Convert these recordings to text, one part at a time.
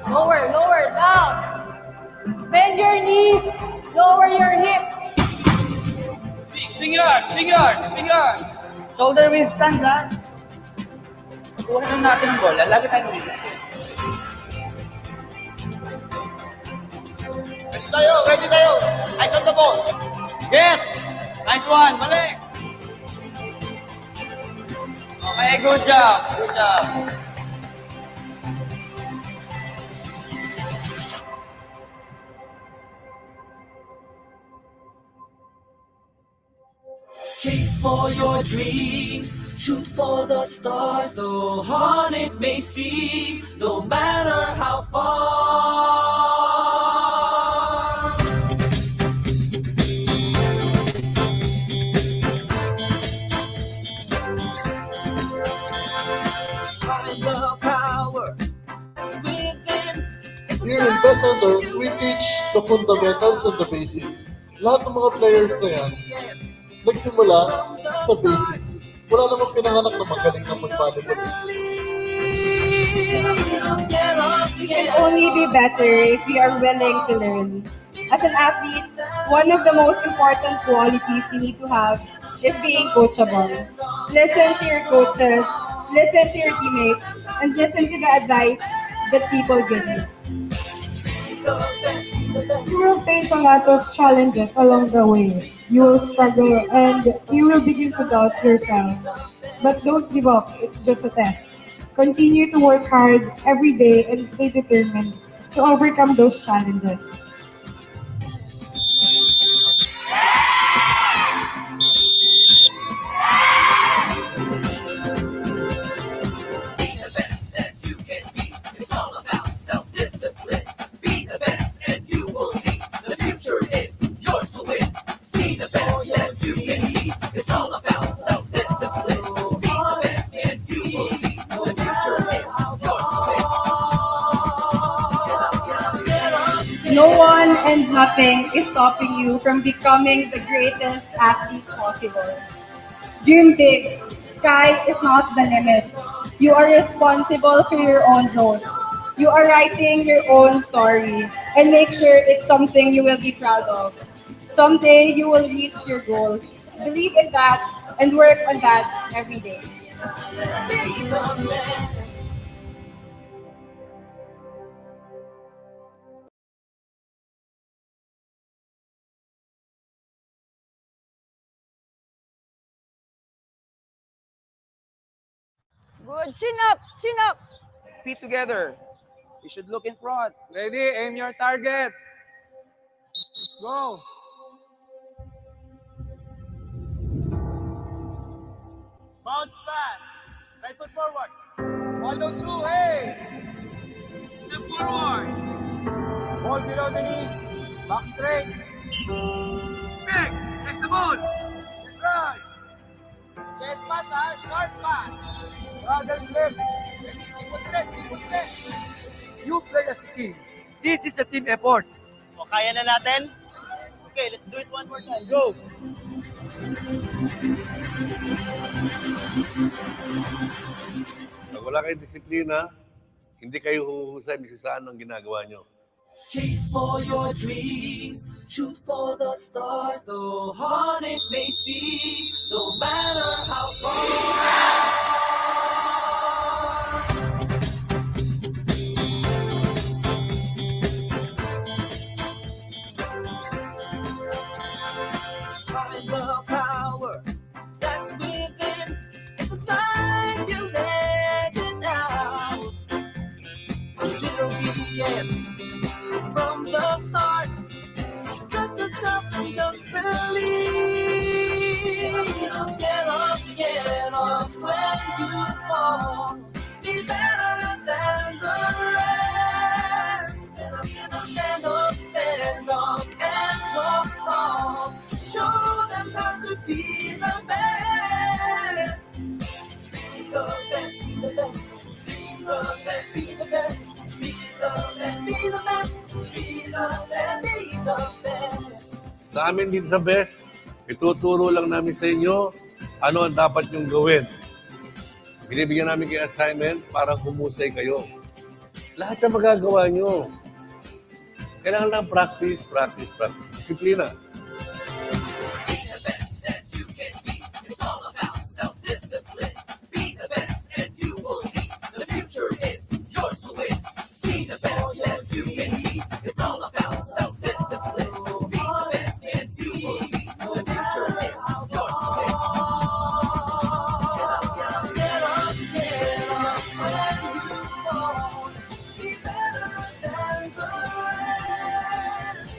Lower, lower, down. Bend your knees, lower your hips. Swing your arms, swing your arms, swing your arms. Shoulder with stance, ha? Kuha lang natin ang bola. Lagi tayo mag-resist. Ready tayo. Eyes on the ball. Get! Nice one. Balik! Okay, good job. Good job. Chase for your dreams, shoot for the stars, though hard it may seem, no matter how far. Find the power that's within. Here in Best Center, we teach the fundamentals and the basics. Lahat ng mga players na yan, nagsimula sa basics. Wala namang pinanganak na magaling na mag-volleyball. We can only be better if we are willing to learn. As an athlete, one of the most important qualities you need to have is being coachable. Listen to your coaches, listen to your teammates, and listen to the advice that people give you. You will face a lot of challenges along the way. You will struggle and you will begin to doubt yourself. But don't give up, it's just a test. Continue to work hard every day and stay determined to overcome those challenges. No one and nothing is stopping you from becoming the greatest athlete possible. Dream big. Sky is not the limit. You are responsible for your own growth. You are writing your own story, and make sure it's something you will be proud of. Someday you will reach your goals. Believe in that and work on that every day. Good. Chin up. Chin up. Feet together. You should look in front. Ready, aim your target. Go. Bounce fast. Right foot forward. Follow through, hey. Step forward. Ball below the knees. Back straight. Big. Next the ball. Right. Chest pass, ha? Short pass. Rather flip. Triple threat. You play as a team. This is a team effort. O, kaya na natin? Okay, let's do it one more time. Go! Pag wala kayong disiplina, hindi kayo huhusay kung saan ang ginagawa nyo. Chase for your dreams, shoot for the stars, though hard it may seem, no matter how far. Find the power that's within, it's inside you, let it out until the end. From the start, trust yourself and just believe. Get up when you fall. Be better than the rest. Stand up and walk tall. Show them how to be the best. Be the best, be the best. Be the best, be the best. Be the best, be the best. Be the best, be the best. Sa amin dito sa BEST, ituturo lang namin sa inyo ano ang dapat nyong gawin. Binibigyan namin kayo assignment para humusay kayo. Lahat na magagawa nyo. Kailangan lang practice. Disiplina. Be the best that you can be. It's all about self-discipline. Be the best and you will see. The future is yours to win. Be the best that you can be. It's all about self-discipline. Be the best and you will see. The future is yours to win. Get up, get up when you fall. Be better than the rest.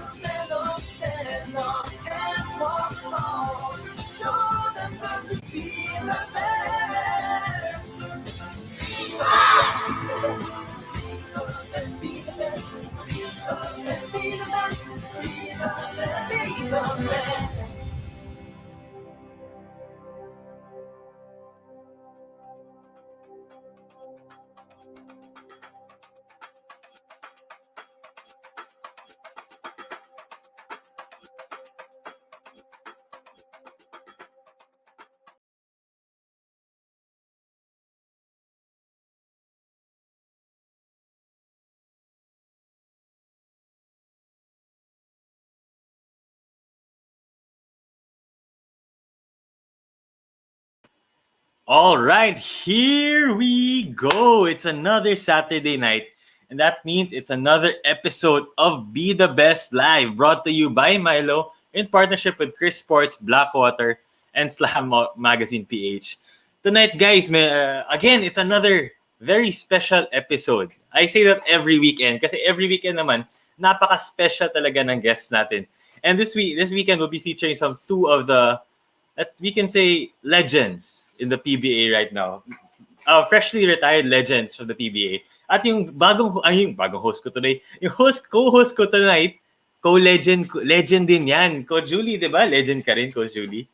Stand up, and walk tall. Show them how to be the best. Be the best. Be the best. Be the best. Be the best. Be the best. Be the best. All right, here we go. It's another Saturday night, and that means it's another episode of Be the Best Live, brought to you by Milo in partnership with Chris Sports, Blackwater, and Slam Magazine PH. Tonight, guys, again, it's another very special episode. I say that every weekend kasi every weekend naman, napaka-special talaga ng guests natin. And this weekend, we'll be featuring two of the that we can say legends in the PBA right now. Freshly retired legends from the PBA. At yung bagong host ko today, yung co-host ko tonight, legend din yan. Coach Julie, di ba? Legend ka rin, Coach Julie.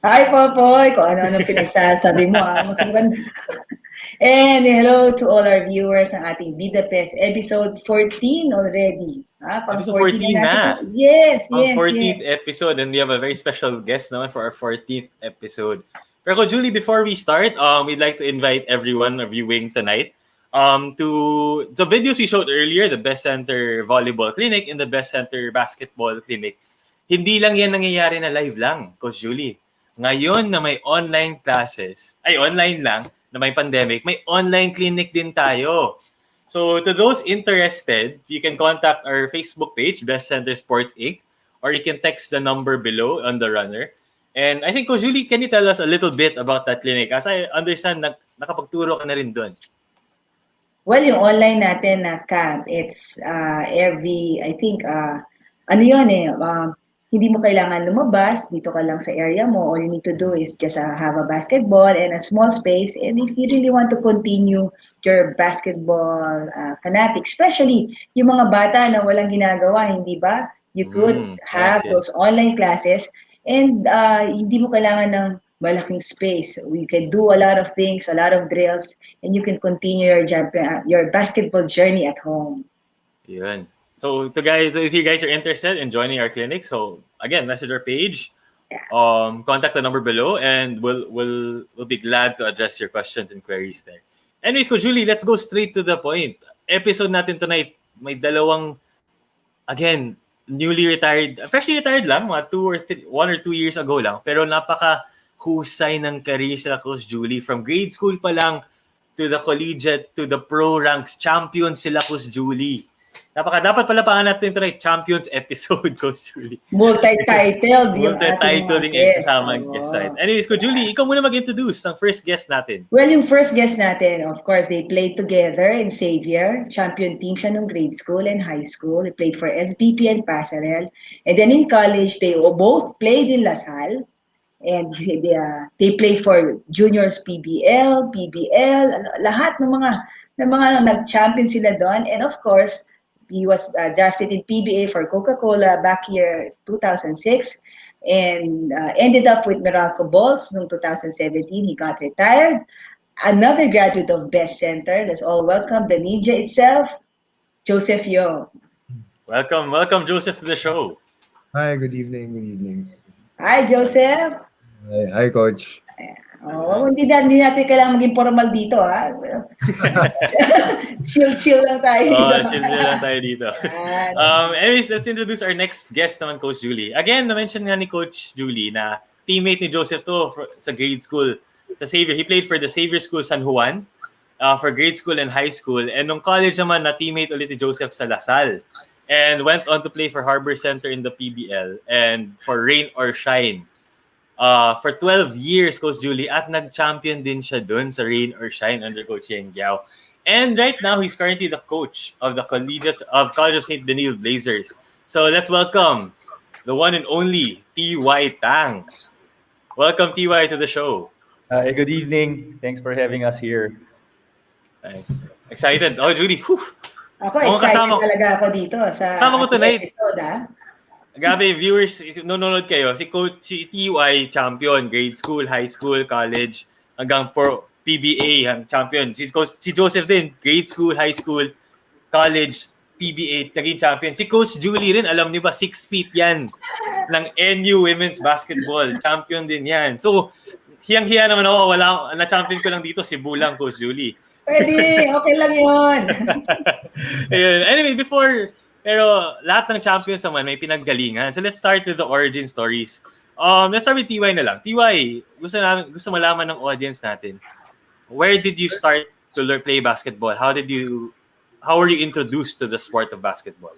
Hi, Popoy! Kung ano-ano pinagsasabi mo, masukan. And hello to all our viewers ng ating BIDA Best episode 14 already. Episode 14 na. Yes. 14th episode, and we have a very special guest naman for our 14th episode. Pero Julie, before we start, we'd like to invite everyone viewing tonight to the videos we showed earlier, the Best Center Volleyball Clinic and the Best Center Basketball Clinic. Hindi lang yan nangyayari na live lang, Coach Julie. Ngayon na may online lang, na may pandemic, may online clinic din tayo. So to those interested, you can contact our Facebook page, Best Center Sports Inc., or you can text the number below on the runner. And I think, Coach Julie, can you tell us a little bit about that clinic? As I understand, nakapagturo ka na rin doon. Well, yung online natin na camp, it's hindi mo kailangan lumabas, dito ka lang sa area mo. All you need to do is just have a basketball and a small space. And if you really want to continue your basketball fanatic, especially yung mga bata na walang ginagawa, hindi ba? You could have those online classes and hindi mo kailangan ng malaking space. You can do a lot of things, a lot of drills, and you can continue your basketball journey at home. Yun. So, if you guys are interested in joining our clinic, so again, message our page, contact the number below, and we'll be glad to address your questions and queries there. Anyways, Coach Julie, let's go straight to the point. Episode natin tonight, may dalawang, again, freshly retired lang, mga 1 or 2 years ago lang, pero napaka-husay ng career sila, Coach Julie. From grade school pa lang to the collegiate, to the pro ranks, champion sila, Coach Julie. Dapat pala pangalan natin tonight, Champions episode, Coach Julie. Multi-titled yung Multi-titled yung kasama ang guest side. Anyways, Coach Julie, ikaw muna mag-introduce ng first guest natin. Well, yung first guest natin, of course, they played together in Xavier. Champion team siya nung grade school and high school. They played for SBP and Passerelle. And then in college, they both played in LaSalle. And they played for juniors PBL, PBL, lahat ng mga nag-champion sila doon. And of course, he was drafted in PBA for Coca-Cola back year 2006 and ended up with Meralco Bulls noong 2017. He got retired. Another graduate of Best Center. Let's all welcome the ninja itself, Joseph Yo. Welcome Joseph to the show. Hi, good evening. Hi, Joseph. Hi, Coach. Hindi natin kailangan maging formal dito, ha? Chill lang tayo dito. Chill lang tayo dito. Yan. Anyways, let's introduce our next guest naman, Coach Julie. Again, na-mention nga ni Coach Julie na teammate ni Joseph to sa grade school. Sa Xavier, he played for the Xavier School San Juan for grade school and high school. And nung college naman, na teammate ulit ni Joseph sa Lasal. And went on to play for Harbor Center in the PBL and for Rain or Shine. For 12 years, Coach Julie, at nag-champion din siya dun sa Rain or Shine under Coach Yen Giao. And right now, he's currently the coach of the College of St. Benil Blazers. So let's welcome the one and only T.Y. Tang. Welcome, T.Y., to the show. Good evening. Thanks for having us here. Excited. Oh, Julie. Whew. Ako, excited talaga ako dito sa episode, ha? Grabe, viewers, nanonood kayo. Si TY, champion, grade school, high school, college, hanggang pro PBA, champion. Si Joseph din, grade school, high school, college, PBA, naging champion. Si Coach Julie rin, alam niyo ba, 6 feet yan ng NU Women's Basketball. Champion din yan. So, hiyang-hiya naman ako, na-champion ko lang dito, si Bulang, Coach Julie. Pwede, okay lang yun. Ayun. Anyway, pero lahat ng champions naman may pinaggalingan. So let's start with the origin stories. Let's start with TY na lang. TY, gusto malaman ng audience natin. Where did you start to play basketball? How were you introduced to the sport of basketball?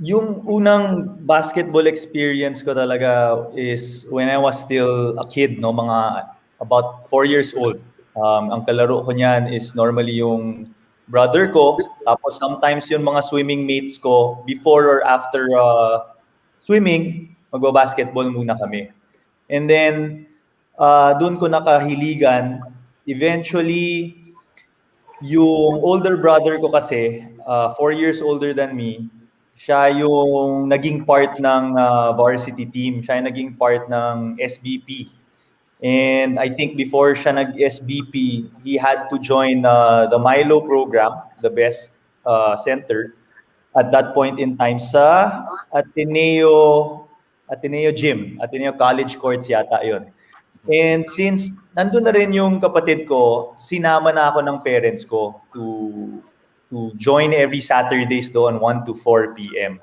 Yung unang basketball experience ko talaga is when I was still a kid, no, mga about 4 years old. Ang kalaro ko niyan is normally yung brother ko, tapos sometimes yung mga swimming mates ko, before or after swimming, magbabasketball muna kami. And then, doon ko nakahiligan. Eventually, yung older brother ko kasi, 4 years older than me, siya yung naging part ng varsity team. Siya yung naging part ng SBP. And I think before siya nag-SBP, he had to join the Milo program, the best center, at that point in time sa Ateneo Gym, Ateneo College Courts yata yun. And since nandun na rin yung kapatid ko, sinama na ako ng parents ko to join every Saturdays doon 1 to 4 p.m.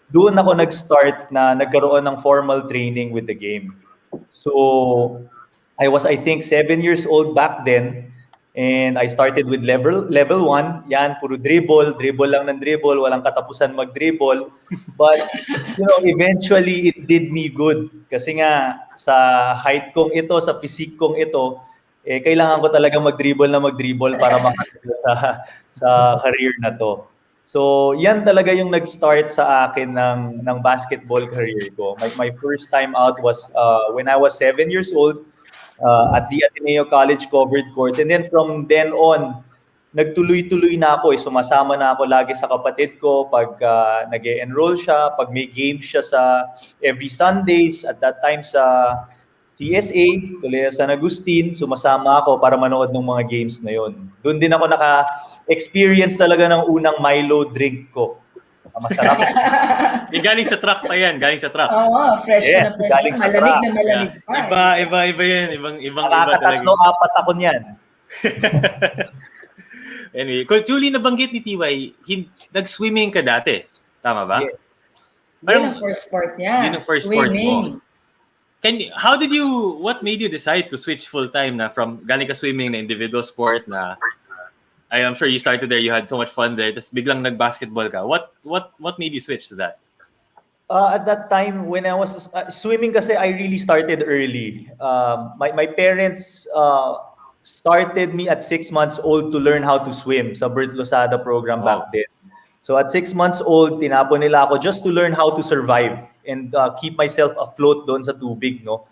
Doon ako nag-start na nagkaroon ng formal training with the game. So, I was, I think, 7 years old back then, and I started with level 1. Yan, puro dribble lang ng dribble, walang katapusan mag-dribble. But, eventually, it did me good. Kasi nga, sa height kong ito, sa physique kong ito, kailangan ko talaga mag-dribble para makatulong sa career na to. So, yan talaga yung nag-start sa akin ng basketball career ko. My first time out was when I was 7 years old, at the Ateneo College covered courts. And then from then on, nagtuloy-tuloy na ako. Sumasama na ako lagi sa kapatid ko pag nag-enroll siya, pag may games siya sa every Sundays. At that time sa CSA, Colegio San Agustin, sumasama ako para manood ng mga games na yon. Doon din ako naka-experience talaga ng unang Milo drink ko. Masarap. Galing sa truck pa yan. Galing sa truck. Oo, fresh yes, na fresh. Malamig na malamig pa. Iba yan. Ibang talaga. Apat ako niyan. Anyway, Coach Julie, nabanggit ni TY, nag-swimming ka dati. Tama ba? Yes. Yun ang first sport niya. Yun ang first sport mo. What made you decide to switch full-time na from galing ka swimming na individual sport na I'm sure you started there, you had so much fun there, tapos biglang nag-basketball ka. What made you switch to that? At that time, when I was swimming kasi, I really started early. My parents started me at 6 months old to learn how to swim sa Bert Losada program back then. So at 6 months old, tinapon nila ako just to learn how to survive and keep myself afloat doon sa tubig. No?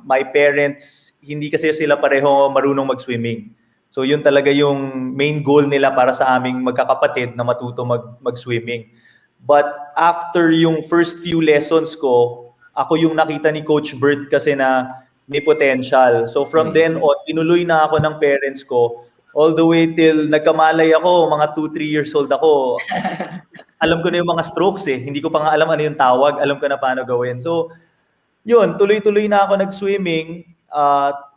My parents, hindi kasi sila pareho marunong mag-swimming. So yun talaga yung main goal nila para sa aming magkakapatid na matuto mag-swimming. But after yung first few lessons ko, ako yung nakita ni Coach Bert kasi na may potential. So from then on, tinuloy na ako ng parents ko all the way till nagkamalay ako, mga 2-3 years old ako. Alam ko na yung mga strokes eh. Hindi ko pa nga alam ano yung tawag. Alam ko na paano gawin. So yun, tuloy-tuloy na ako nag-swimming.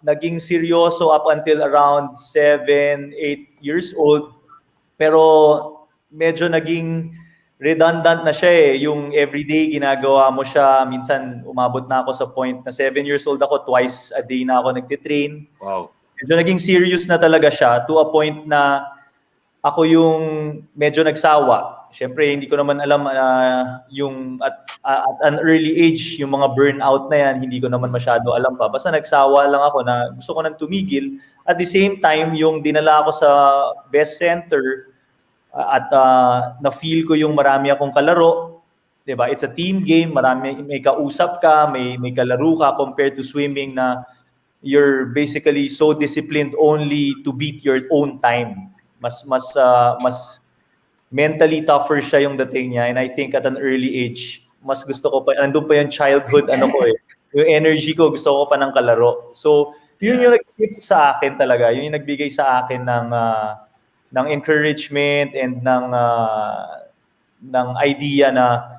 naging seryoso up until around 7, 8 years old. Pero medyo naging redundant na siya eh. Yung everyday ginagawa mo siya. Minsan umabot na ako sa point na 7 years old ako, twice a day na ako nagtitrain. Wow. Medyo naging serious na talaga siya to a point na ako yung medyo nagsawa. Siyempre, hindi ko naman alam yung at an early age, yung mga burnout na yan, hindi ko naman masyado alam pa. Basta nagsawa lang ako na gusto ko nang tumigil. At the same time, yung dinala ako sa best center at na-feel ko yung marami akong kalaro. Diba? It's a team game, may kausap ka, may kalaro ka compared to swimming na you're basically so disciplined only to beat your own time. Mas mentally tougher siya yung dating niya, and I think at an early age mas gusto ko pa, andun pa yung childhood yung energy ko, gusto ko pa ng kalaro. So yun yung nag-gift sa akin talaga, yun yung nagbigay sa akin ng encouragement and ng idea na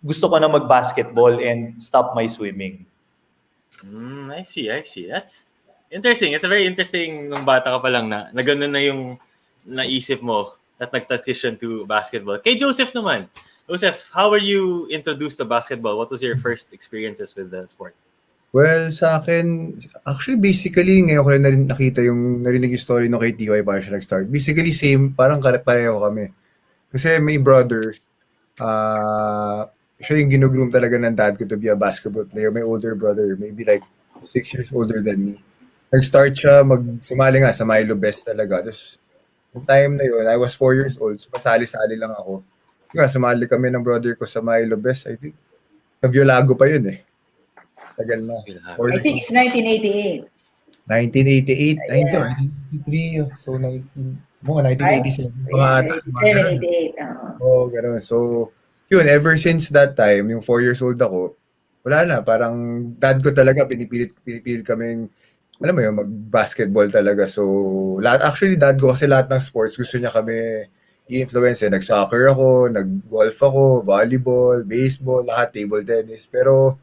gusto ko na mag-basketball and stop my swimming. I see. That's interesting. It's a very interesting nung bata ka pa lang na ganun na yung naisip mo at nag-transition to basketball. Kay Joseph naman. Joseph, how were you introduced to basketball? What was your first experiences with the sport? Well, sa akin, actually, basically, ngayon ko rin nakita yung narinig yung story no kay TY para siya nag-start. Basically, same, parang pareho kami. Kasi may brother, siya yung ginugroom talaga ng dad ko to be a basketball player. My older brother, maybe like 6 years older than me. Nag-start siya, sumali nga sa Milo Best talaga. Tapos, yung time na yun, I was 4 years old, so pasali-sali lang ako. Nga, sumali kami ng brother ko sa Milo Best, I think. Naviolago pa yun eh. Tagal na. I think it's 1988. 1988, Yeah. 1983, so 1987. Mga 87, 88. Oo, gano'n. So, yun, ever since that time, yung 4 years old ako, wala na, parang dad ko talaga, pinipilit kaming, alam mo yun, mag-basketball talaga. So, actually, dad ko kasi lahat ng sports, gusto niya kami i-influence. Nag-soccer ako, nag-golf ako, volleyball, baseball, lahat, table tennis. Pero,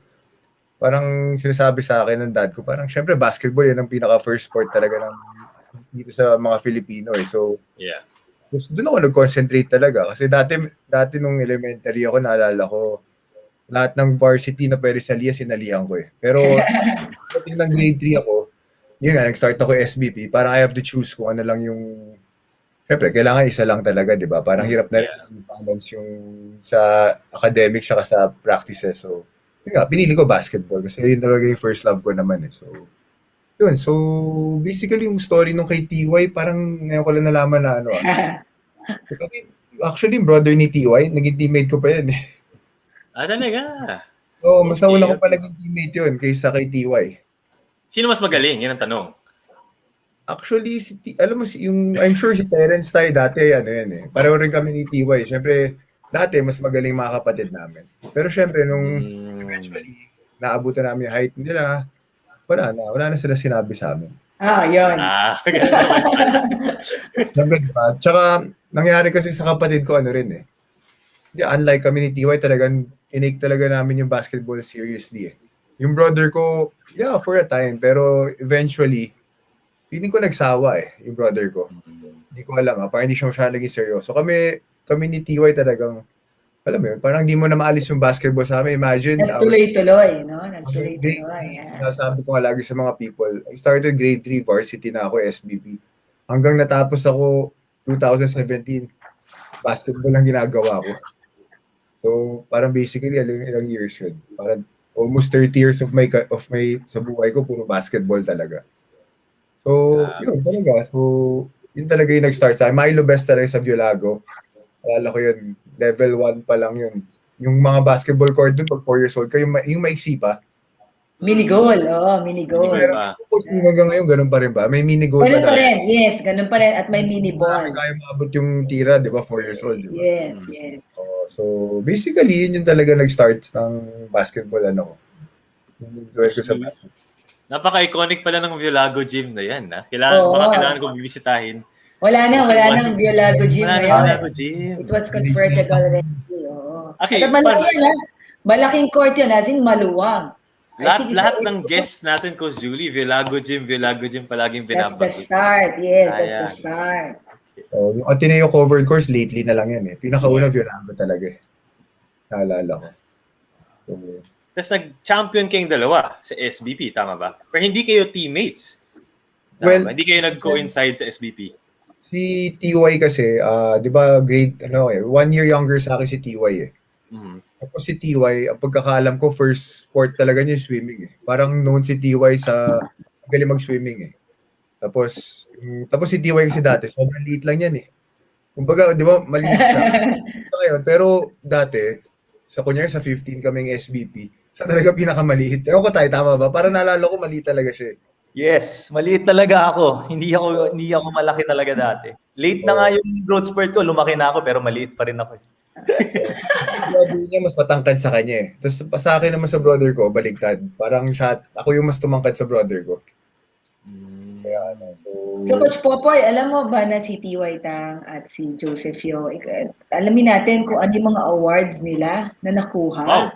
parang sinasabi sa akin ng dad ko, parang syempre basketball, yan ang pinaka-first sport talaga dito sa mga Filipino eh. So, yeah. Doon ako nag-concentrate talaga. Kasi dati nung elementary ako, naalala ko, lahat ng varsity na pwede sinalihan ko eh. Pero, pagdating ng grade 3 ako, yun nga, nag-start ako SBP. Parang I have to choose kung ano lang yung... Siyempre, kailangan isa lang talaga, di ba? Parang hirap na rin i-balance yung sa academic siya sa practices. So, yun nga, pinili ko basketball kasi yun talaga yung first love ko naman eh. So, yun. So, basically yung story nung kay TY, parang ngayon ko lang nalaman na ano. Kasi actually, brother ni TY, naging teammate ko pa yan eh. Talaga? Oo, mas nauna ko pa naging teammate yun kaysa kay TY. Sino mas magaling? Yan ang tanong. Actually, alam mo, I'm sure si Terence tayo dati, ano yan eh. Pareho rin kami ni TY. Siyempre, dati, mas magaling mga kapatid namin. Pero siyempre, nung eventually, naabutan namin yung height nila, wala na sila sinabi sa amin. Yun. Siyempre, diba? Tsaka, nangyari kasi sa kapatid ko, ano rin eh. Yeah, unlike kami ni TY, talagang inake talaga namin yung basketball seriously eh. Yung brother ko, yeah, for a time, pero eventually, feeling ko nagsawa eh, yung brother ko. Hindi ko alam parang hindi siya masyadong naging seryoso. Kami ni TY talagang, alam mo yun, parang hindi mo na maalis yung basketball sa amin. Imagine. Nagtuloy-tuloy, no? Nagtuloy-tuloy. Sabi ko nga lagi sa mga people, I started grade 3 varsity na ako, SBP. Hanggang natapos ako 2017, basketball lang ginagawa ko. So, parang basically, ilang years yun. Parang almost 30 years of my sa buhay ko, puro basketball talaga. So, yun talaga. So, yun talaga yung nag-start sa akin. Milo Best talaga sa Violago. Alala ko yun, level 1 pa lang yun. Yung mga basketball court dun, pag 4 years old ka, yung maiksi pa. Mini-goal, mini-goal. Pero hanggang ngayon, ganun pa rin ba? May mini-goal pa rin, yes. Ganun pa rin. At may mini-ball. Kaya maabot yung tira, di ba? 4 years old, di ba? Yes. So, basically, yun yung talaga nag-start ng basketball, ano ko. Yung interest ko sa basketball. Napaka-iconic pala ng Violago gym na yan. Kailangan kong bibisitahin. Wala nang Violago gym ngayon. Violago gym. It was converted already. Okay, at malaki yun, malaking court yun, as in maluwang. Lahat ng guests natin, Coach Julie, Villago Gym palaging That's the binabanggit. start. Yes, that's the Ayan. start. So, yung Ateneo covered course, lately na lang yan eh. Pinakauna, Violando talaga eh. Naalala ko. So, Tapos nag-champion kayong dalawa sa SBP, tama ba? Pero hindi kayo teammates. Tama Well, ba? Hindi kayo nag-coincide sa SBP. si TY kasi, di ba grade, 1 year younger sa akin si TY eh. Mhm. Tapos si TY, ang pagkakaalam ko, first sport talaga niya swimming eh. Parang known si TY sa magaling mag-swimming eh. Tapos si TY kasi dati, sobrang liit lang yan eh. Kumbaga, di ba, maliit siya. Ngayon, pero dati, kunyari sa 15 kaming SBP, siya talaga pinakamaliit. Ewan ko tayo, tama ba? Para naalala ko, maliit talaga siya eh. Yes, maliit talaga ako. Hindi ako malaki talaga dati. Late na nga yung growth spurt ko, lumaki na ako pero maliit pa rin ako. Yung brother niya mas matangkad sa kanya eh. Tapos sa akin naman sa brother ko, baligtad. Parang ako yung mas tumangkad sa brother ko. Kaya So Coach Popoy, alam mo ba na si TY Tang at si Joseph Yo, alamin natin kung ano yung mga awards nila na nakuha. Wow.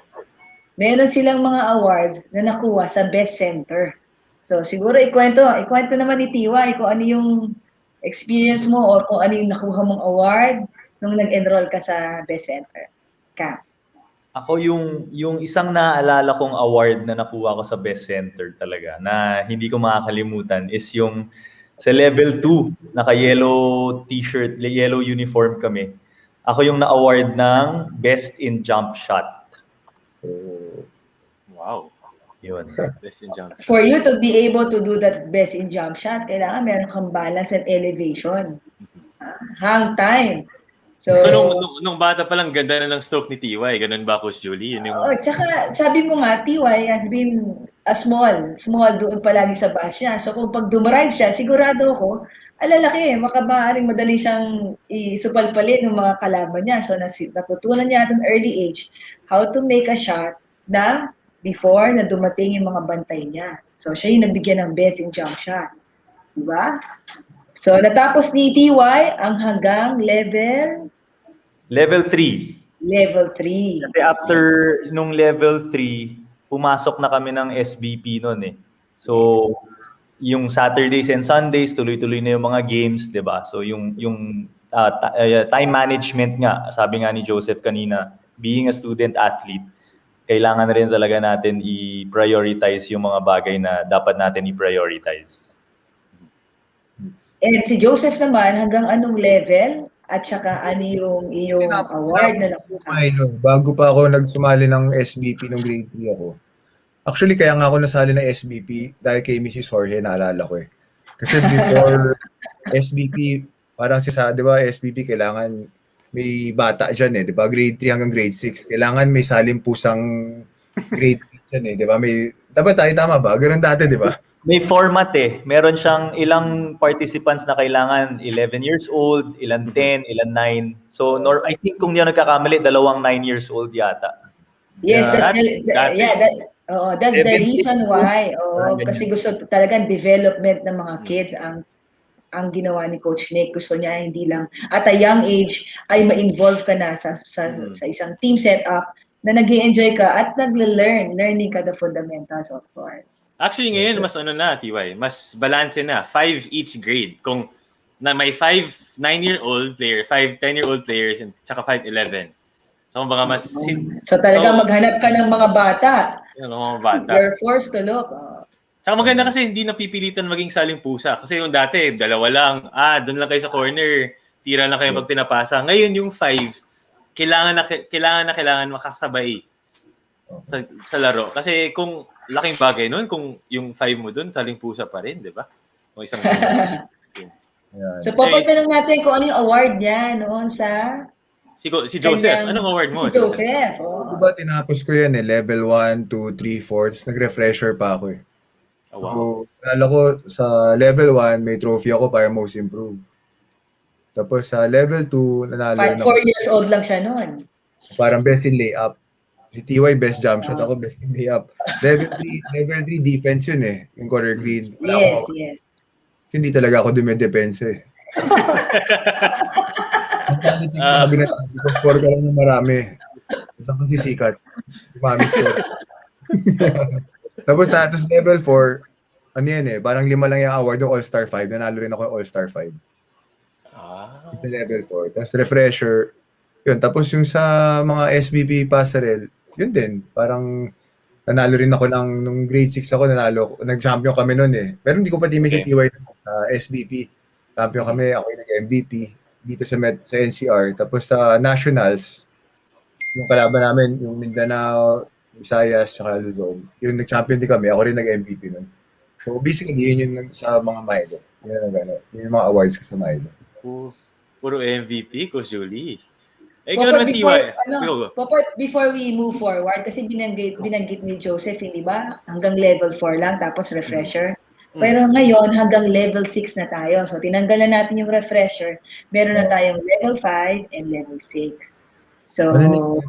Meron silang mga awards na nakuha sa Best Center. So siguro ikwento naman ni TY kung ano yung experience mo o kung ano yung nakuha mong award nung nag-enroll ka sa Best Center. Ako yung isang naaalala kong award na nakuha ko sa Best Center talaga na hindi ko makakalimutan is yung sa level 2, naka-yellow t-shirt, yellow uniform kami. Ako yung na-award ng Best in Jump Shot. Wow. Yun. Best in jump shot. For you to be able to do that best in jump shot, kailangan meron kang balance and elevation. Hang time. So nung bata pa lang, ganda na ng stroke ni TY. Ganun ba, Coach Julie? Yun yung... tsaka sabi mo nga, TY has been a small doon palagi sa bash niya. So kung pag dumarive siya, sigurado ko, alalaki, maaaring madali siyang isupalpalit ng mga kalaban niya. So natutunan niya at an early age how to make a shot na before na dumating yung mga bantay niya. So siya yung nabigyan ng best in jump shot. Diba? So natapos ni TY ang hanggang level 3. Level 3. Kasi after nung level 3, pumasok na kami ng SBP noon eh. So, yung Saturdays and Sundays, tuloy-tuloy na yung mga games, di ba? So, yung time management nga, sabi nga ni Joseph kanina, being a student athlete, kailangan rin talaga natin i-prioritize yung mga bagay na dapat natin i-prioritize. And si Joseph naman, hanggang anong level? At saka ano yung iyong award na nakuha? Bago pa ako nagsumali ng SBP nung grade 3 ako. Actually, kaya nga ako nasali ng SBP dahil kay Mrs. Jorge, naalala ko eh. Kasi before SBP, parang di ba, SBP kailangan may bata dyan eh, di ba? Grade 3 hanggang grade 6. Kailangan may salimpusang grade 3 dyan eh, di ba? Dapat tayo tama ba? Ganun dati, di ba? May format eh. Meron siyang ilang participants na kailangan 11 years old, ilan 10, ilan 9. So, I think kung di ako nagkakamali, 9 years old yata. Yes, that's the reason why. Kasi gusto talagang development ng mga kids ang ginawa ni Coach Nick. Gusto niya hindi lang at a young age ay ma-involve ka na sa isang team setup na nag-i-enjoy ka at learning ka the fundamentals, of course. Actually, ngayon, mas TY, mas balance na. 5 each grade. Kung na may 5 9-year-old player, 5 10-year-old players, and tsaka 5 11. So, baka mas... So, talaga maghanap ka ng mga bata. Mga bata. You're forced to look. Tsaka maganda kasi hindi napipilitan maging saling pusa. Kasi yung dati, 2 lang. Doon lang kayo sa corner. Tira lang kayo pag pinapasa. Ngayon yung 5, kailangan makasabay sa laro. Kasi kung laking bagay nun, kung yung 5 mo doon, saling pusa pa rin, di ba? Kung isang So, papatanong natin kung ano yung award niya noon sa... Si Joseph, anong award mo? Si Joseph. Diba, tinapos ko yan eh, level 1, 2, 3, 4, tapos nag-refresher pa ako eh. Oh, wow. So, nalala ko sa level 1, may trophy ako para most improved. Tapos sa level 2, nanalo 4 years old lang siya noon. Parang best in layup. Si TY best jump shot, ako best in layup. Level 3 defense yun eh, yung color green. Yes. Hindi talaga ako dumedepensa eh. Score ka lang ng marami. Isang kasi sikat. Mami score. Tapos level 4, ano yan eh, parang 5 lang yung award ng All-Star 5. Nanalo rin ako ng All-Star 5. Sa level 4. Tapos refresher, yun. Tapos yung sa mga SBP passerelle, yun din. Parang nanalo rin ako nung grade 6 ako, nag-champion kami noon eh. Pero hindi ko pa team si TY SBP. Champion kami, ako yung nag-MVP dito sa NCR. Tapos sa Nationals, yung kalaban namin, yung Mindanao, Visayas, saka Luzon, yung nag-champion din kami, ako rin nag-MVP nun. So basically, yun yung sa mga Milo. Yun yung mga awards ko sa Milo. Puro MVP, Coach Julie. Ikaw naman, Before we move forward, kasi binanggit ni Joseph, hindi ba? Hanggang level 4 lang, tapos refresher. Pero ngayon, hanggang level 6 na tayo. So, tinanggalan natin yung refresher. Meron na tayong level 5 and level 6. So, ano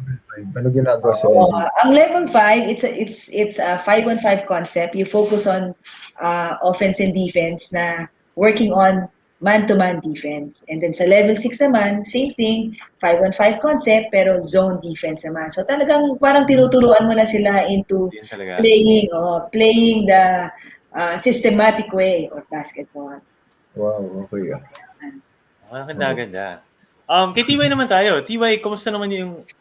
ginagawa sa level? Ang level 5, it's a 5-on-5 concept. You focus on offense and defense na working on man-to-man defense. And then sa level 6 naman, same thing, 5-on-5 concept, pero zone defense naman. So talagang parang tinuturuan mo na sila into playing the systematic way of basketball. Wow, okay. Ganda. Kay TY naman tayo. TY, kumusta naman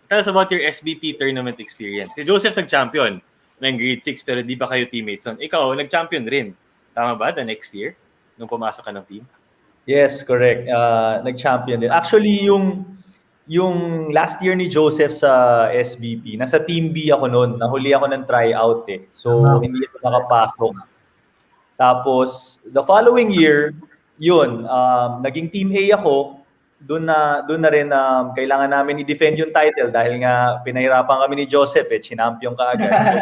tell us about your SBP tournament experience. Si Joseph nag-champion ng grade 6 pero di ba kayo teammates? So, ikaw, nag-champion rin. Tama ba? The next year? Nung pumasok ka ng team? Yes, correct. Nag-champion din. Actually, yung last year ni Joseph sa SBP, nasa Team B ako noon. Nahuli ako ng tryout eh. So, hindi ako nakapasok. Tapos, the following year, yun, naging Team A ako. Doon na rin kailangan namin i-defend yung title dahil nga pinahirapan kami ni Joseph eh, chinampion ka agad. So,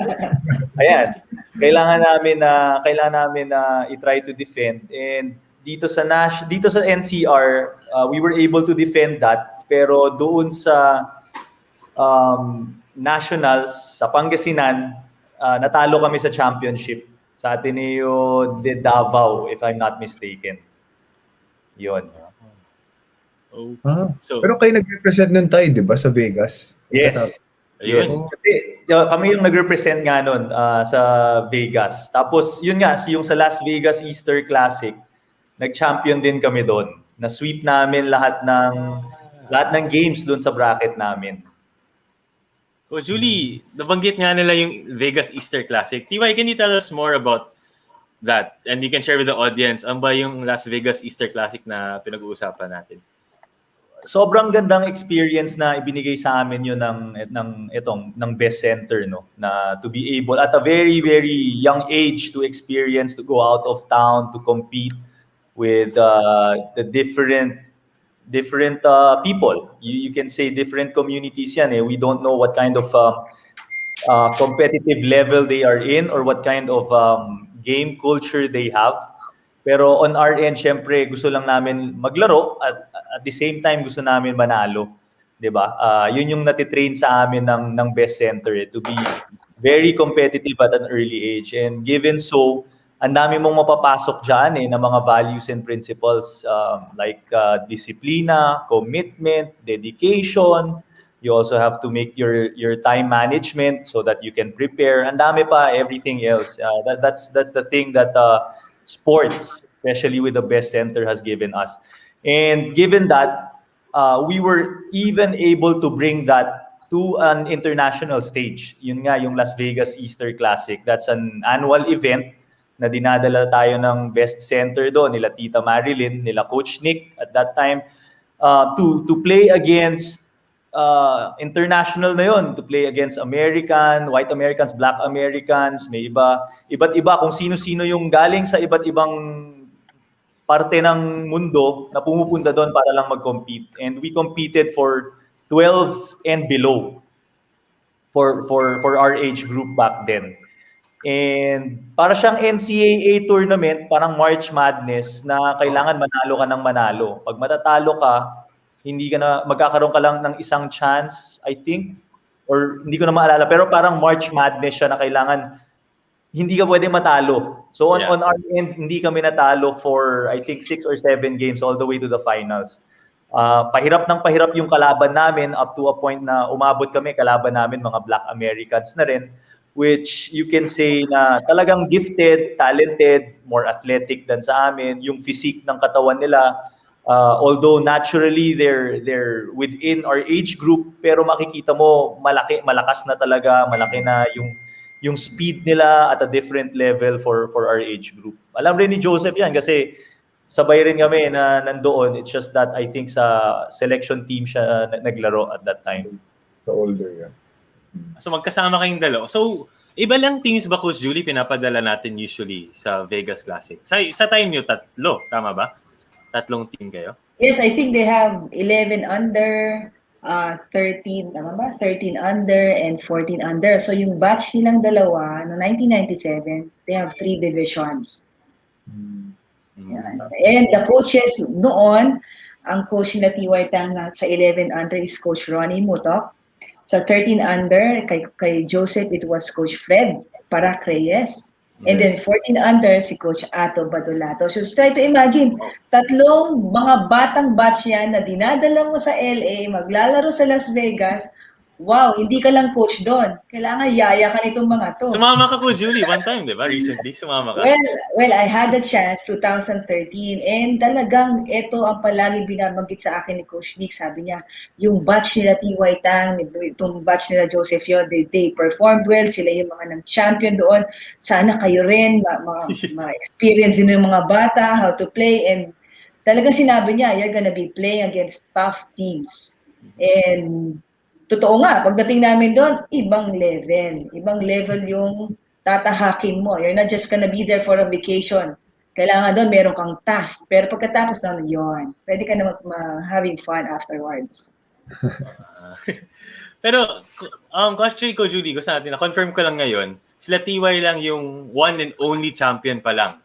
ayan, kailangan namin na i-try to defend. And dito sa NCR, we were able to defend that, pero doon sa nationals sa Pangasinan, natalo kami sa championship sa Ateneo de Davao, if I'm not mistaken. Yun. Pero kayo nag-represent nun tayo, di ba, sa Vegas? Yes. Kasi kami yung nag-represent nga nun sa Vegas. Tapos yun nga, yung sa Las Vegas Easter Classic, nag-champion din kami doon. Na-sweep namin lahat ng games doon sa bracket namin. Oh, Julie, nabanggit nga nila yung Vegas Easter Classic. TY, can you tell us more about that? And you can share with the audience, ano ba yung Las Vegas Easter Classic na pinag-uusapan natin? Sobrang gandang experience na ibinigay sa amin yun ng best center, no, na to be able at a very very young age to experience, to go out of town, to compete with the different people. You can say different communities yan eh. We don't know what kind of competitive level they are in or what kind of game culture they have. Pero on our end, syempre, gusto lang namin maglaro at the same time gusto namin manalo, 'di ba? Yun yung natitrain sa amin ng best center to be very competitive at an early age. And given so, ang dami mong mapapasok diyan na mga values and principles like disiplina, commitment, dedication. You also have to make your time management so that you can prepare. Ang dami pa everything else. That's the thing that sports, especially with the best center, has given us. And given that, we were even able to bring that to an international stage. Yun nga, yung Las Vegas Easter Classic. That's an annual event na dinadala tayo ng best center doon, nila Tita Marilyn, nila Coach Nick at that time, to play against international na yun, to play against white Americans, black Americans, may iba't iba kung sino-sino yung galing sa iba't ibang parte ng mundo na pumupunta doon para lang mag-compete. And we competed for 12 and below for our age group back then. And para siyang NCAA tournament, parang March Madness na kailangan manalo ka ng manalo. Pag matatalo ka, magkakaroon ka lang ng isang chance, I think, or hindi ko na maalala, pero parang March Madness siya na kailangan hindi ka pwedeng matalo. So on our end, hindi kami natalo for I think 6 or 7 games all the way to the finals. Pahirap yung kalaban namin up to a point na umabot kami, kalaban namin mga Black Americans na rin, which you can say na talagang gifted, talented, more athletic than sa amin. Yung physique ng katawan nila, although naturally they're within our age group, pero makikita mo malakas na talaga, malaki na yung speed nila at a different level for our age group. Alam rin ni Joseph yan kasi sabay rin kami na nandoon. It's just that I think sa selection team siya naglaro at that time. The older, yeah. So magkasama kayong dalawa. So, iba lang teams ba, Coach Julie, pinapadala natin usually sa Vegas Classic? Sa time nyo, tatlo. Tama ba? Tatlong team kayo? Yes, I think they have 11 under, 13, tama ba? 13 under and 14 under. So yung batch nilang dalawa, no 1997, they have 3 divisions. Yan. And the coaches noon, ang coach na TY Tang sa 11 under is Coach Ronnie Mutok. Sa 13 under, kay Joseph, it was Coach Fred Parac Reyes. And then 14 under, si Coach Ato Badulato. So try to imagine, tatlong mga batang batch yan na dinadala mo sa LA, maglalaro sa Las Vegas. Wow, hindi ka lang coach doon. Kailangan yaya ka nitong mga to. Sumama ka, Coach Julie, one time, di ba? Recently, sumama ka. Well, I had the chance 2013 and talagang ito ang palagi binabanggit sa akin ni Coach Nick. Sabi niya, yung batch nila TY Tang, itong batch nila Joseph Yo, they performed well. Sila yung mga nag-champion doon. Sana kayo rin, ma-experience din yung mga bata, how to play. And talagang sinabi niya, you're gonna be playing against tough teams. And totoo nga, pagdating namin doon, ibang level. Ibang level yung tatahakin mo. You're not just gonna be there for a vacation. Kailangan doon, meron kang task. Pero pagkatapos na yun, pwede ka na having fun afterwards. Pero, Coach Rico, Julie, gusto natin, na-confirm ko lang ngayon, sila TY lang yung one and only champion pa lang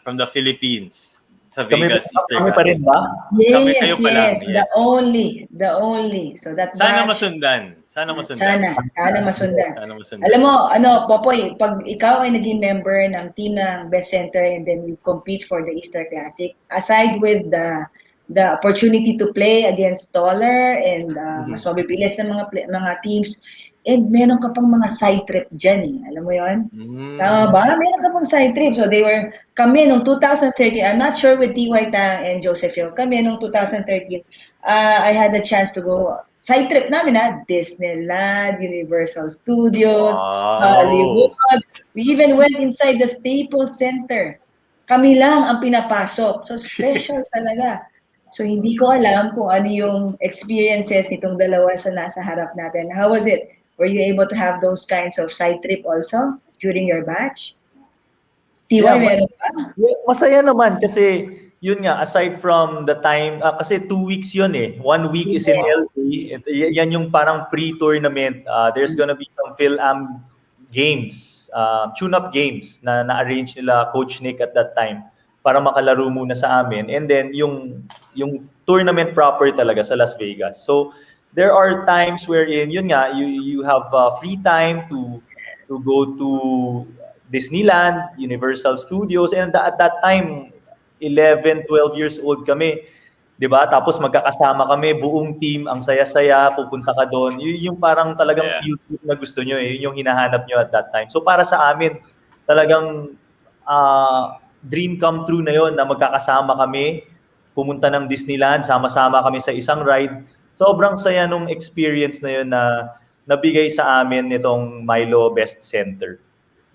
from the Philippines sa Vegas Easter Kami pa rin ba? Yes, yes, the only. So that Sana batch, masundan. Sana masundan. Sana masundan. Alam mo, Popoy, pag ikaw ay naging member ng team ng Best Center and then you compete for the Easter Classic, aside with the opportunity to play against taller and mas mabibilis na mga teams, and meron ka pang mga side trip dyan eh. Alam mo yun? Tama ba? Meron ka pang side trip. So kami nung 2013, I'm not sure with TY Tang and Joseph Yo, kami nung 2013, I had the chance to go, side trip namin Disneyland, Universal Studios, Hollywood. We even went inside the Staples Center. Kami lang ang pinapasok. So special talaga. So hindi ko alam kung ano yung experiences nitong dalawa sa nasa harap natin. How was it? Were you able to have those kinds of side trip also during your batch? Yeah, masaya naman kasi yun nga, aside from the time, kasi 2 weeks yun eh. 1 week is in LA. Yan yung parang pre-tournament. There's gonna be some Phil-Am games, tune-up games na na-arrange nila Coach Nick at that time para makalaro muna sa amin. And then yung tournament proper talaga sa Las Vegas. So there are times wherein yun nga, you have free time to go to Disneyland, Universal Studios, and at that time 11, 12 years old kami, 'di ba? Tapos magkakasama kami, buong team, ang saya-saya, pupunta ka doon. Yung parang talagang future na gusto nyo eh, yun yung hinahanap nyo at that time. So para sa amin, talagang dream come true na yon na magkakasama kami, pumunta ng Disneyland, sama-sama kami sa isang ride. Sobrang saya nung experience na yun na nabigay sa amin nitong Milo Best Center.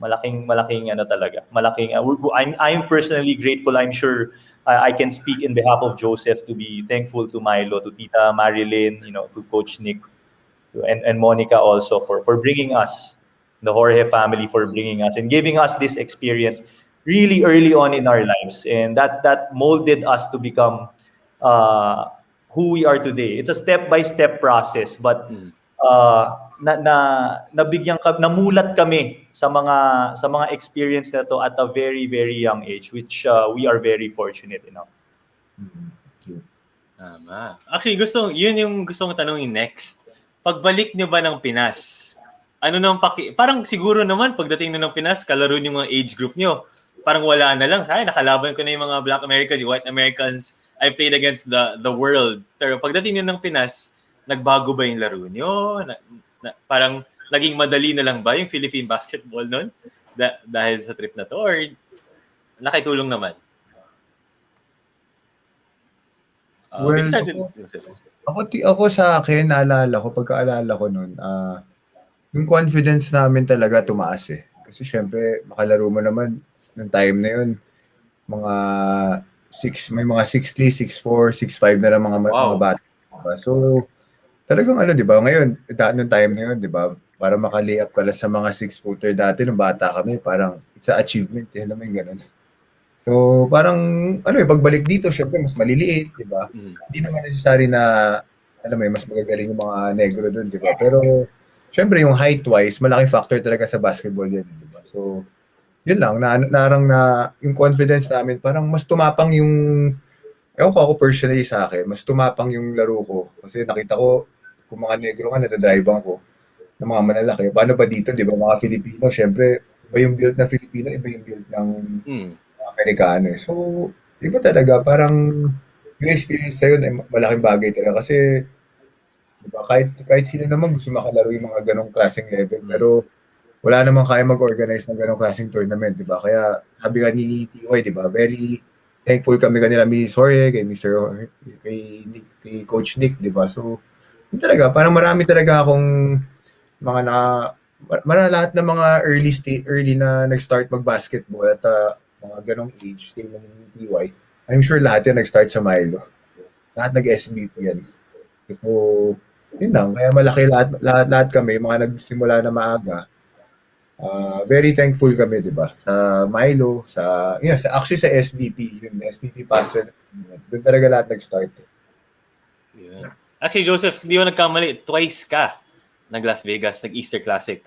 Malaking ano talaga. I'm personally grateful. I'm sure I can speak in behalf of Joseph to be thankful to Milo, to Tita Marilyn, to Coach Nick, and Monica also for bringing us, the Jorge family, for bringing us and giving us this experience really early on in our lives, and that molded us to become who we are today. It's a step-by-step process, but namulat kami sa mga experience na to at a very, very young age, which we are very fortunate enough. Tama. Actually, yun yung gusto kong tanongin next. Pagbalik nyo ba ng Pinas, ano nang parang siguro naman pagdating nyo ng Pinas, kalaro nyo mga age group nyo, parang wala na lang. Ay, nakalaban ko na yung mga Black Americans, White Americans, I played against the world. Pero pagdating nyo ng Pinas, nagbago ba yung laro nyo? Parang naging madali na lang ba yung Philippine basketball nun? Dahil sa trip na to? Or nakitulong naman? We Well, can start with ako, Joseph. ako sa akin, naalala ko, pagkaalala ko nun, yung confidence namin talaga tumaas eh. Kasi syempre, makalaro mo naman ng time na yun, mga may mga 6'3", 6'4", 6'5" na lang mga Wow. bata. Diba? So, talagang ano, di ba? Ngayon, nung time na yun, di ba? Para maka-lay up ka lang sa mga 6-footer dati nung bata kami, parang it's a achievement eh, naman ganun. So, parang, ano eh, pagbalik dito, syempre, mas maliliit, di ba? Hindi naman necessary na, alam mo mas magagaling yung mga negro doon, di ba? Pero, syempre, yung height-wise, malaking factor talaga sa basketball yan, di ba? So, yun lang, narang na, yung confidence namin, parang mas tumapang yung, ewan ko ako personally sa akin, mas tumapang yung laro ko. Kasi nakita ko, kung mga negro ka, nadadrivean ko, ng mga malalaki. Paano ba dito, di ba? Mga Filipino, syempre, iba yung build na Filipino, iba yung build ng Amerikano eh. So, iba talaga, parang yung experience na yun ay malaking bagay talaga kasi diba, kahit sino naman gusto makalaro yung mga ganong klaseng level pero wala namang kaya mag-organize ng ganong klaseng tournament, di ba? Kaya sabi nga ni TY, di ba, very thankful kami kanila Miss Jorge, kay Mr. Jorge, kay Coach Nick, di ba? So, yun talaga, parang marami talaga akong mga lahat ng mga early na nag-start mag-basketball at mga ganong age, same na ni TY, I'm sure lahat yan nag-start sa Milo. Lahat nag-SBP yan. So, yun lang. Kaya malaki lahat kami, mga nagsimula na maaga. Very thankful kami, di ba? Sa Milo, actually sa SBP, yung SBP Pastoral. Doon talaga lahat nag-start. Yeah. Actually, Joseph, hindi mo nagkamali. Twice ka nag-Las Vegas, nag-Easter Classic.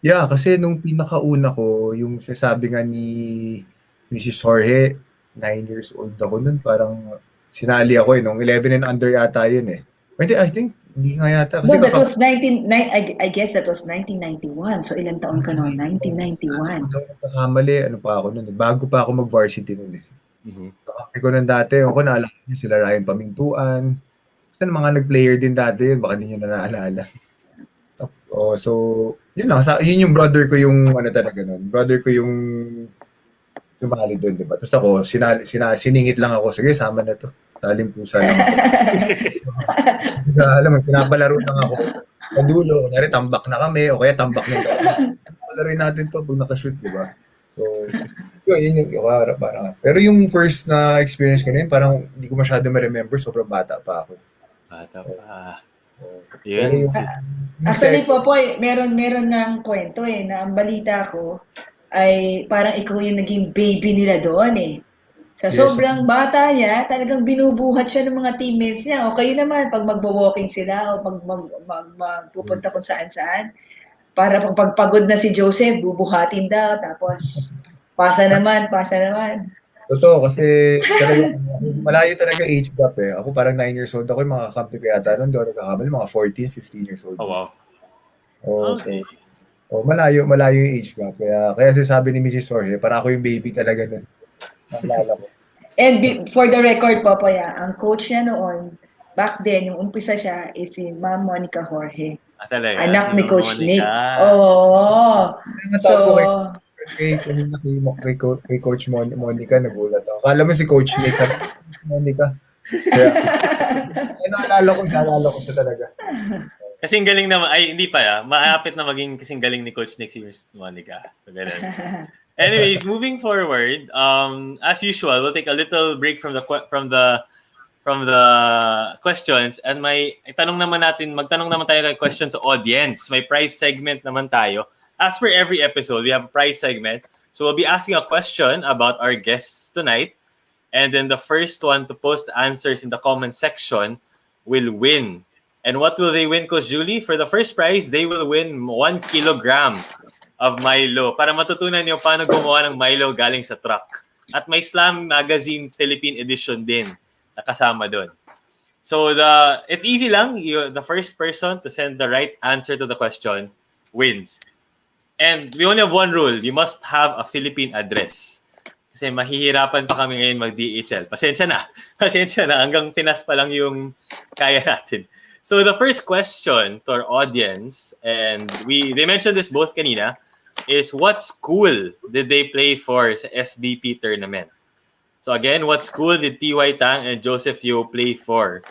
Yeah, kasi nung pinakauna ko, yung sasabi nga ni Mrs. Jorge, 9 years old ako nun, parang sinali ako eh. Nung 11 and under yata yun eh. Hindi, I think, hindi nga yata. Kasi No, that was I guess that was 1991. So ilang taon ka noon? 1991. Hindi ako nagkakamali. Ano pa ako nun eh. Bago pa ako mag-varsity nun eh. Kakampi ko nun dati. Ako naalala niyo sila Ryan Pamintuan. Kasi mga nag-player din dati yun. Baka hindi nyo na naalala. So, yun lang. Yun yung brother ko yung ano talaga nun. Brother ko yung sumali doon, di ba? Tapos ako, siningit lang ako. Sige, sama na to. Saling pusa lang ako. Alam mo, pinapalaro lang ako. Padulo, kunyari tambak na kami, o kaya tambak na yung palaroin natin to pag nakashoot, di ba? So, yun yung parang. Pero yung first na experience ko na yun, parang hindi ko masyado ma-remember, sobrang bata pa ako. Bata pa. Yun. Actually, Popoy, meron ng kwento eh, na ang balita ko ay parang ikaw yung naging baby nila doon eh. Sa sobrang bata niya, talagang binubuhat siya ng mga teammates niya. O kayo naman, pag magbo-walking sila o pag magpupunta kung saan-saan, para pag pagod na si Joseph, bubuhatin daw, tapos pasa naman. Totoo, kasi talaga, malayo talaga age gap eh. Ako parang 9 years old ako, yung mga kakampi ko yata nun, doon nagkakamali, mga 14, 15 years old. Oh, wow. Okay. So, malayo yung age gap. Kaya sabi ni Mrs. Jorge, para ako yung baby talaga nun. Naalala ko. And for the record, Popoy, ang coach niya noon, back then, yung umpisa siya, is si Ma'am Monica Jorge. Talaga? Anak ni Coach Monica. Nick. Oo. So, kay Coach Monica, nagulat ako. Akala mo si Coach Nick, sabi Monica. Kaya, naalala ko siya talaga. Kasing galing naman, ay hindi pa maapit na maging kasing galing ni Coach Nick si Miss Monica. So, anyways, moving forward, as usual, we'll take a little break from the questions and magtanong naman tayo kay questions sa audience. May prize segment naman tayo. As per every episode, we have a prize segment. So we'll be asking a question about our guests tonight. And then the first one to post answers in the comment section will win. And what will they win, Coach Julie? For the first prize, they will win 1 kilogram of Milo para matutunan niyo paano gumawa ng Milo galing sa truck. At may Slam Magazine Philippine Edition din na kasama doon. So it's easy lang. The first person to send the right answer to the question wins. And we only have one rule. You must have a Philippine address. Kasi mahihirapan pa kami ngayon mag-DHL. Pasensya na. Hanggang Pinas pa lang yung kaya natin. So the first question to our audience, and they mentioned this both kanina, is what school did they play for sa SBP tournament? So again, what school did TY Tang and Joseph Yo play for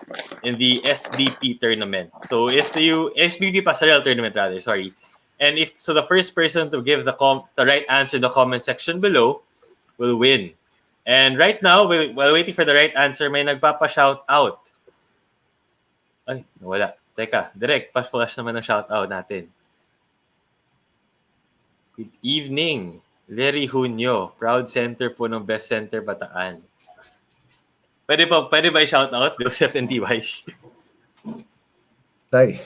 in the SBP tournament? So if you SBP Pasarel tournament rather, sorry. And if so, the first person to give the right answer in the comment section below will win. And right now, while waiting for the right answer, may nagpapa-shout out. Ay, wala. Teka, direct, flash naman ang shout out natin. Good evening, Larry Junio, proud center po ng Best Center Bataan. Pwede ba i-shout out, Joseph and TY? Tay.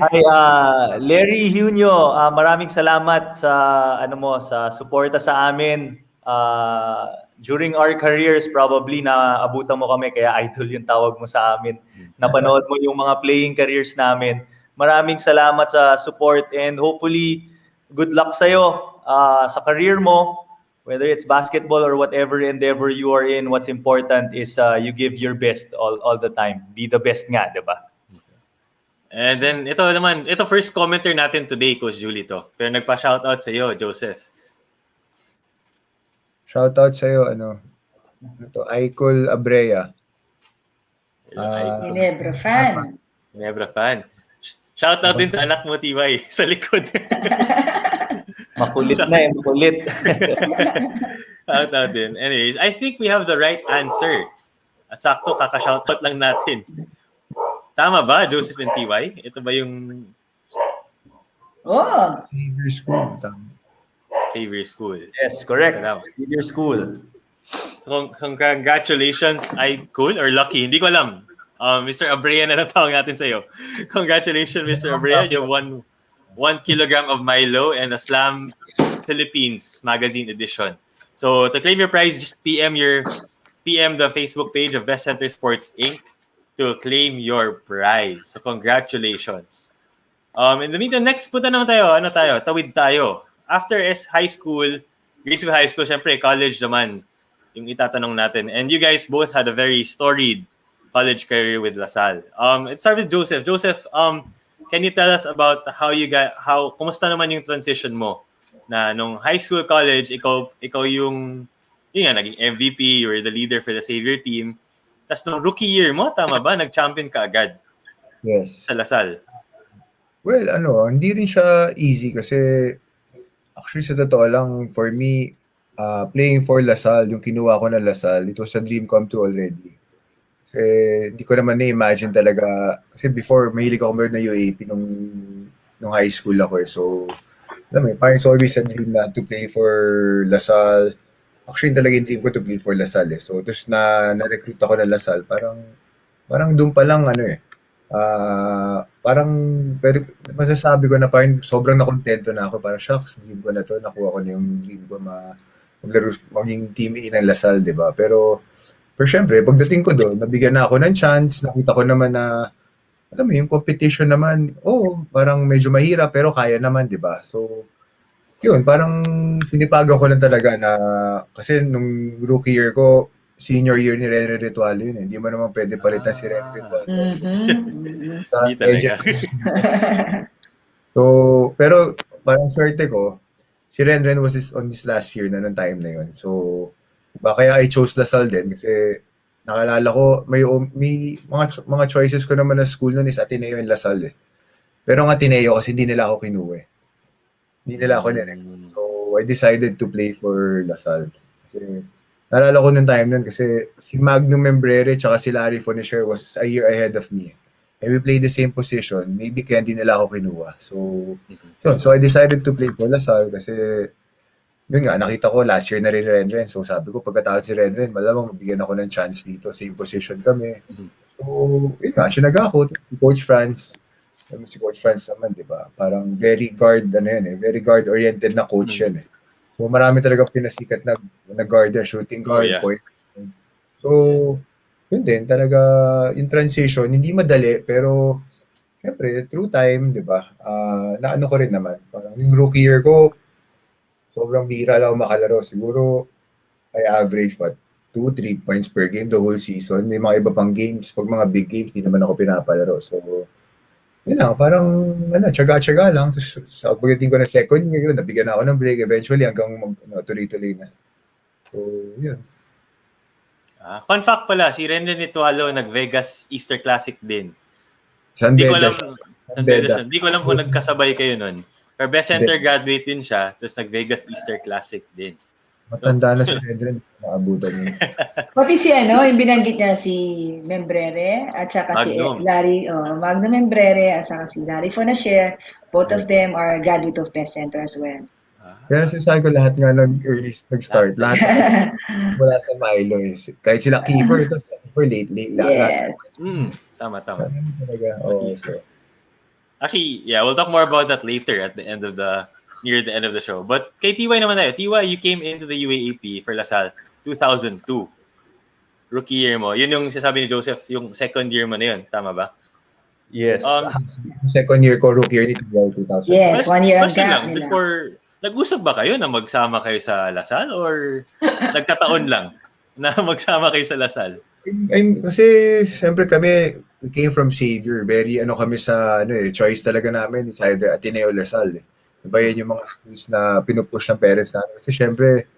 Hi, Larry Junio, maraming salamat sa sa suporta sa amin. During our careers, probably na abutan mo kami kaya idol yung tawag mo sa amin. Napanood mo yung mga playing careers namin. Maraming salamat sa support and hopefully good luck sa'yo sa career mo. Whether it's basketball or whatever endeavor you are in, what's important is you give your best all the time. Be the best nga, di ba? And then, ito first commenter natin today, Coach Julie to. Pero nagpa-shoutout sa iyo, Joseph. Shoutout sa'yo, Aikol Abrea. Ginebra fan. Ginebra fan. Shoutout din sa anak mo, TY, sa likod. Makulit na makulit. Shoutout din. Anyways, I think we have the right answer. Sakto, kaka-shoutout lang natin. Tama ba, Joseph and TY? Ito ba yung... Oh! Xavier School. Xavier School. Yes, correct. Xavier School. Congratulations, cool or lucky? Hindi ko alam. Mr. Abrea na lang tawag natin sa'yo. Congratulations, Mr. Abrea. You won 1 kilogram of Milo and a Slam Philippines magazine edition. So to claim your prize, just PM the Facebook page of Best Center Sports Inc. to claim your prize. So congratulations. In the meantime, next punta naman tayo. Tawid tayo. After high school, grade school, high school, syempre college naman yung itatanong natin. And you guys both had a very storied college career with LaSalle. Let's start with Joseph. Joseph, can you tell us about kumusta naman yung transition mo? Na nung high school, college, ikaw yung naging MVP, you were the leader for the Xavier team. Tapos nung rookie year mo, tama ba? Nag-champion ka agad. Yes. Sa LaSalle. Well, hindi rin siya easy kasi actually sa totoo lang, for me, playing for LaSalle, yung kinuha ko na LaSalle, it was a dream come true already. Kasi hindi ko naman na-imagine talaga, kasi before, mahilig ako meron na UAP nung high school ako eh. So, alam mo, parang it's always a dream na to play for LaSalle. Actually, talaga yung dream ko to play for LaSalle eh. So, tapos na-recruit ako na LaSalle, parang doon pa lang parang masasabi ko na parang sobrang nakontento na ako. Parang shucks, dream ko na to. Nakuha ko na yung dream ko maglaro, maging team A ng LaSalle, di ba? Pero syempre, pagdating ko doon, nabigyan na ako ng chance. Nakita ko naman na, alam mo, yung competition naman, parang medyo mahirap, pero kaya naman, di ba? So, yun, parang sinipagan ko lang talaga na, kasi nung rookie year ko, senior year ni Renre Ritualo yun eh. Hindi mo naman pwede palitan si Renre Ritualo. So, pero parang swerte ko, si Renren was on his last year na ng time na yun. So, diba, kaya I chose LaSalle din kasi nakalala ko, may mga choices ko naman na school nun is Ateneo and LaSalle eh. Pero ang Ateneo kasi hindi nila ako kinuha eh. Hindi nila ako nirect. So, I decided to play for LaSalle. Kasi, naalala ko nung time nun kasi si Magnum Membrere tsaka si Larry Fonisher was a year ahead of me. And we played the same position. Maybe kaya hindi nila ako kinuha. So I decided to play for LaSalle kasi yun nga, nakita ko last year na rin Renren. So sabi ko, pagkatapos si Renren, malamang mabigyan ako ng chance dito. Same position kami. So, yun nga, sinaga ako. Si Coach Franz naman, di ba? Parang very very guard-oriented na coach yan eh. So marami talagang pinasikat na guard, shooting guard, point. So, yun din, talaga, yung transition, hindi madali, pero, syempre, through time, di ba, naano ko rin naman. Parang yung rookie year ko, sobrang bira lang makalaro. Siguro, I average, 2-3 points per game the whole season. May mga iba pang games. Pag mga big games, di naman ako pinapalaro. So, yun lang, parang tsaga-tsaga lang. Tapos, sa pagdating ko ng second year, yun, nabigyan na ako ng break eventually hanggang tuloy-tuloy na. So, yun. Fun fact pala, si Renren Itualo nag-Vegas Easter Classic din. San Hindi ko Beda alam, siya. San Beda siya. Hindi ko alam kung nagkasabay kayo nun. Pero best center Hindi. graduate din siya, tapos nag-Vegas Easter Classic din. Matanda na si Redren. Naabutan yun. Pati si yung binanggit niya si Membrere at saka Magnum. si Larry, Magnum Membrere at saka si Larry Fonasher. Both of them are graduate of Best Center as well. Kaya sinasabi ko lahat nga nag-start. Lahat mula sa Milo. Kahit sila Kiefer, ito sila Kiefer late. Yes. Tama. Talaga, so. Actually, yeah, we'll talk more about that later at the end of near the end of the show. But kay TY naman tayo. TY, you came into the UAAP for LaSalle 2002. Rookie year mo. Yun yung sasabi ni Joseph, yung second year mo na yun. Tama ba? Yes. Second year ko, rookie year ni TY 2000. Yes, 1 year ang Question gap lang, nila. before, nag-usap ba kayo na magsama kayo sa LaSalle or nagkataon lang na magsama kayo sa LaSalle? Kasi siyempre kami, we came from Xavier. Very kami sa choice talaga namin. It's either Ateneo or LaSalle. Diba yan yung mga schools na pinupush ng parents namin. Kasi siyempre,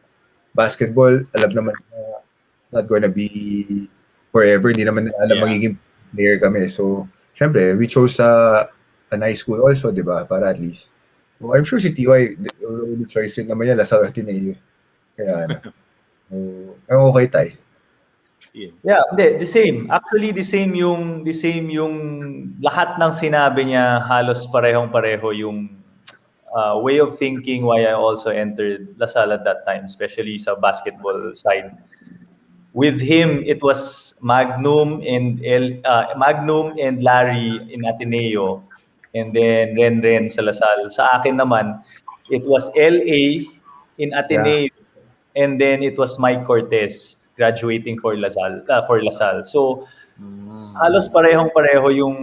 basketball, alam naman na not gonna be forever. Hindi naman alam magiging player kami. So, siyempre, we chose a nice school also, di ba? Para at least. So, I'm sure si TY, the only choice rin naman yan, LaSalle Ateneo. Kaya, okay tayo. Yeah, the same. Actually, the same yung lahat ng sinabi niya, halos parehong-pareho yung way of thinking why I also entered LaSalle at that time, especially sa basketball side. With him, it was Magnum and Larry in Ateneo, and then Ren sa LaSalle. Sa akin naman, it was LA in Ateneo, and then it was Mike Cortez graduating for LaSalle. So, halos parehong-pareho yung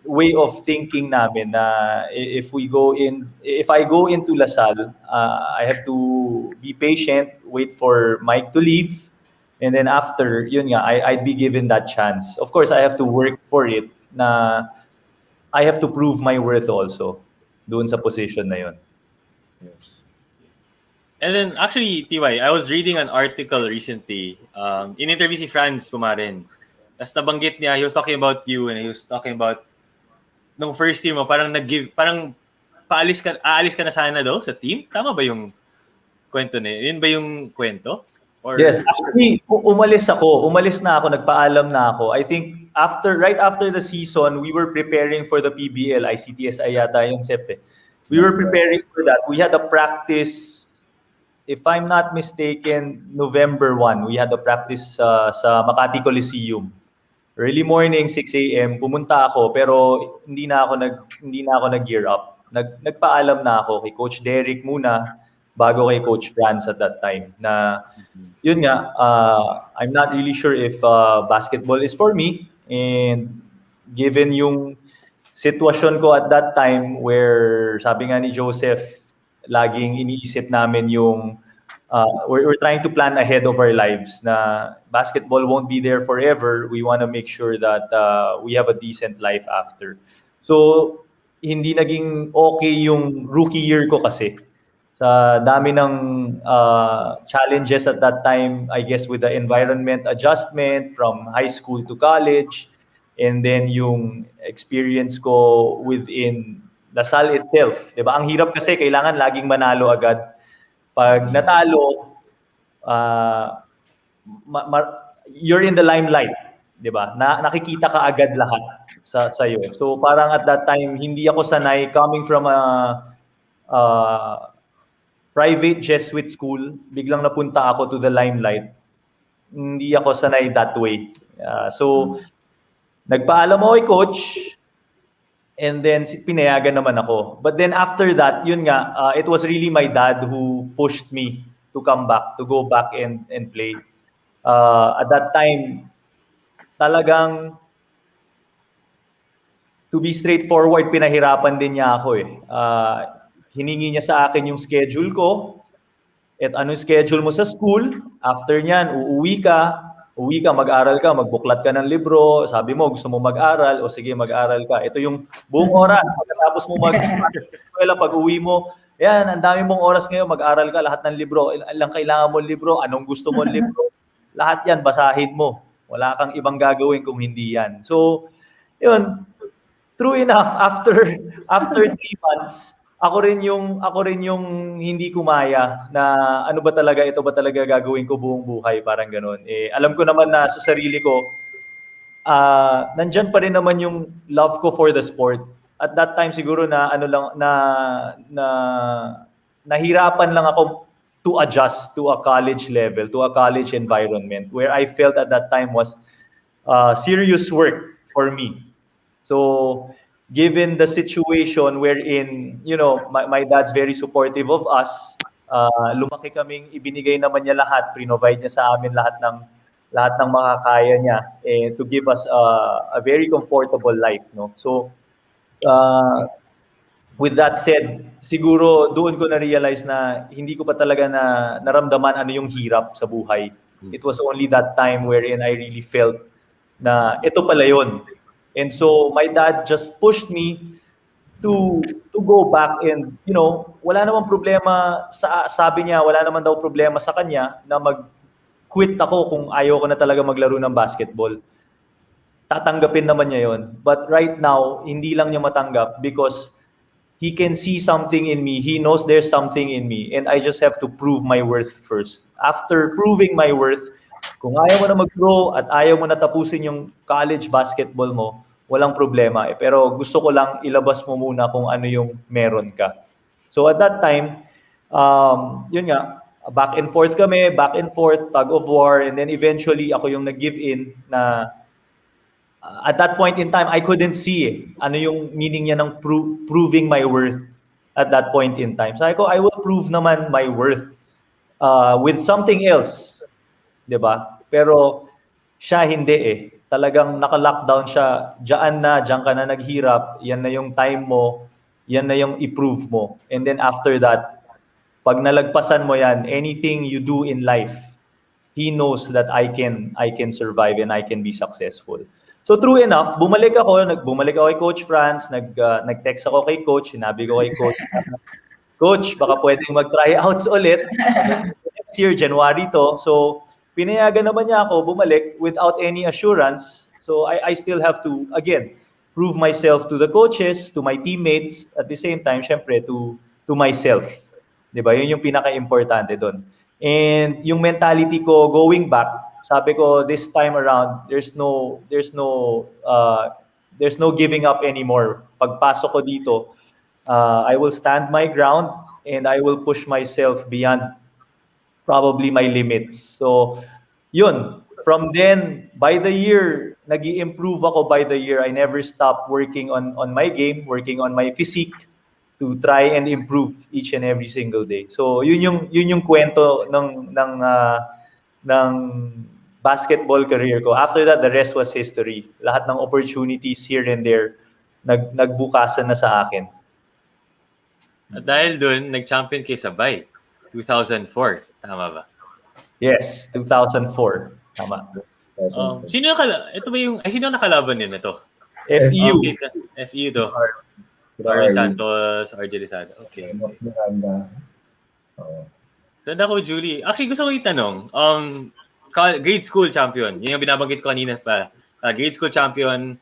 way of thinking namin na if I go into LaSalle, I have to be patient, wait for Mike to leave, and then after, yun nga, I'd be given that chance. Of course, I have to work for it na I have to prove my worth also doon sa position na yun. And then, actually, TY, I was reading an article recently. In-interview si Franz Pumarin. Tapos nabanggit niya, he was talking about you and he was talking about nung first year mo, parang aalis ka na sana daw sa team? Tama ba yung kwento niya? Yun ba yung kwento? Or... Yes, actually, umalis na ako, nagpaalam na ako. I think right after the season, we were preparing for the PBL, ICTSI yata yung SEP. We were preparing for that. We had a practice, if I'm not mistaken, November 1, we had a practice sa Makati Coliseum. Early morning, 6 a.m., pumunta ako, pero hindi na ako nag-gear up. Nagpaalam na ako kay Coach Derek muna, bago kay Coach Franz at that time. Na, yun nga, I'm not really sure if basketball is for me. And given yung sitwasyon ko at that time where, sabi nga ni Joseph, laging iniisip namin yung we're trying to plan ahead of our lives na basketball won't be there forever. We want to make sure that we have a decent life after. So, hindi naging okay yung rookie year ko kasi. Sa dami ng challenges at that time, I guess with the environment adjustment from high school to college, and then yung experience ko within LaSalle itself. Diba? Ang hirap kasi kailangan laging manalo agad. Pag natalo, you're in the limelight, 'di ba? Nakikita ka agad lahat sa iyo. So parang at that time hindi ako sanay coming from a private Jesuit school, biglang napunta ako to the limelight. Hindi ako sanay that way. So nagpaalam ako kay coach, and then pinayagan naman ako. But then after that, yun nga, it was really my dad who pushed me to come back, to go back and play. At that time, talagang, to be straightforward, pinahirapan din niya ako eh. Hiningi niya sa akin yung schedule ko, At anong schedule mo sa school, after nyan, uwi ka, mag-aral ka, magbuklat ka ng libro, sabi mo, gusto mo mag-aral, o sige, mag-aral ka. Ito yung buong oras, pagkatapos mo mag-eskwela, pag uwi mo, yan, ang dami mong oras ngayon, mag-aral ka, lahat ng libro, ilang kailangan mo libro, anong gusto mo libro, lahat yan, basahin mo. Wala kang ibang gagawin kung hindi yan. So, yun, true enough, after 3 months, ako rin yung hindi kumaya na ano ba talaga, ito ba talaga gagawin ko buong buhay, parang ganun. Alam ko naman na sa sarili ko, nandyan pa rin naman yung love ko for the sport. At that time siguro na ano lang na nahirapan lang ako to adjust to a college level, to a college environment where I felt at that time was serious work for me. So, given the situation wherein, my dad's very supportive of us, lumaki kaming ibinigay naman niya lahat, provide niya sa amin lahat ng makakaya niya to give us a very comfortable life, no? So, with that said, siguro doon ko na-realize na hindi ko pa talaga naramdaman ano yung hirap sa buhay. It was only that time wherein I really felt na ito pala yun. And so my dad just pushed me to go back and, wala namang problema, sabi niya, wala naman daw problema sa kanya na mag-quit ako kung ayaw ko na talaga maglaro ng basketball. Tatanggapin naman niya yon. But right now, hindi lang niya matanggap because he can see something in me. He knows there's something in me. And I just have to prove my worth first. After proving my worth, kung ayaw mo na mag-grow at ayaw mo na tapusin yung college basketball mo, walang problema. Pero gusto ko lang ilabas mo muna kung ano yung meron ka. So at that time, yun nga, back and forth kami, back and forth, tug of war, and then eventually ako yung nag-give in na at that point in time, I couldn't see ano yung meaning niya ng proving my worth at that point in time. Sabi ko, I will prove naman my worth with something else. Diba? Pero siya hindi Talagang naka-lockdown siya. Diyan ka na naghirap. Yan na yung time mo. Yan na yung i-prove mo. And then after that, pag nalagpasan mo yan, anything you do in life, he knows that I can survive and I can be successful. So true enough, bumalik ako kay Coach Franz, nag-text ako kay Coach, sinabi ko kay Coach, Coach, baka pwedeng mag-tryouts ulit. Next year, January to. So, pinayagan naman niya ako bumalik without any assurance. So, I still have to, again, prove myself to the coaches, to my teammates, at the same time, syempre, to myself. Diba? Yun yung pinaka-importante doon. And yung mentality ko going back, sabi ko this time around, there's no giving up anymore. Pagpasok ko dito, I will stand my ground and I will push myself beyond probably my limits. So, yun. From then, by the year, nag-i-improve ako by the year. I never stop working on my game, working on my physique to try and improve each and every single day. So, yun yung kwento ng basketball career ko. After that, the rest was history. Lahat ng opportunities here and there nagbukasan na sa akin. At dahil doon, nag-champion kayo sabay. 2004, tama ba? Yes, 2004. Tama. Sino nakalaban din ito? FEU. FEU to. Aaron Santos, RJ Lizada. Okay. Miranda. Tanda ko, Julie. Actually, gusto ko itanong. Grade school champion. Yun yung binabanggit ko kanina pa. Grade school champion,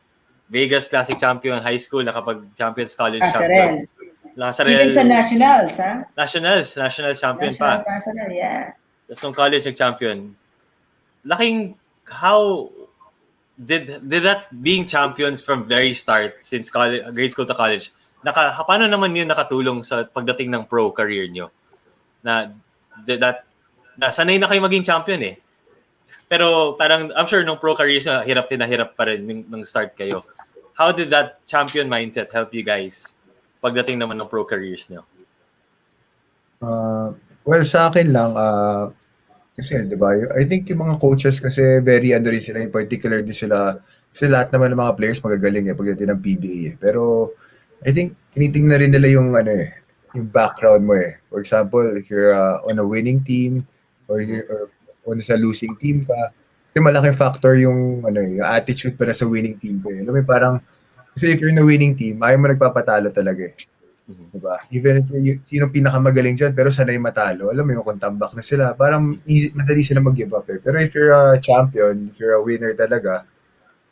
Vegas Classic champion, high school, nakapag-champions college champion. Lasarel. Even sa nationals, ha? National champion pa. National, yeah. Tapos nung college nag-champion. How did that being champions from very start, since college, grade school to college, paano naman yun nakatulong sa pagdating ng pro career nyo? Sanay na kayo maging champion Pero parang, I'm sure nung pro career nyo, hirap pa rin nung start kayo. How did that champion mindset help you guys pagdating naman ng pro careers nyo? Well, sa akin lang, kasi, di ba, I think yung mga coaches kasi very rin sila, in particular din sila, kasi lahat naman ng mga players magagaling pagdating ng PBA. Pero, I think, tinitingnan rin nila yung, yung background mo eh. For example, if you're on a winning team or you're or on sa losing team ka, kasi malaking factor yung yung attitude para sa winning team ko eh. Alam mo parang kasi if you're in a winning team, ayaw mo nagpapatalo talaga eh. Diba? Even if sinong pinakamagaling dyan, pero sanay matalo. Alam mo yung kung tambak na sila, parang madali sila mag-give up eh. Pero if you're a champion, if you're a winner talaga,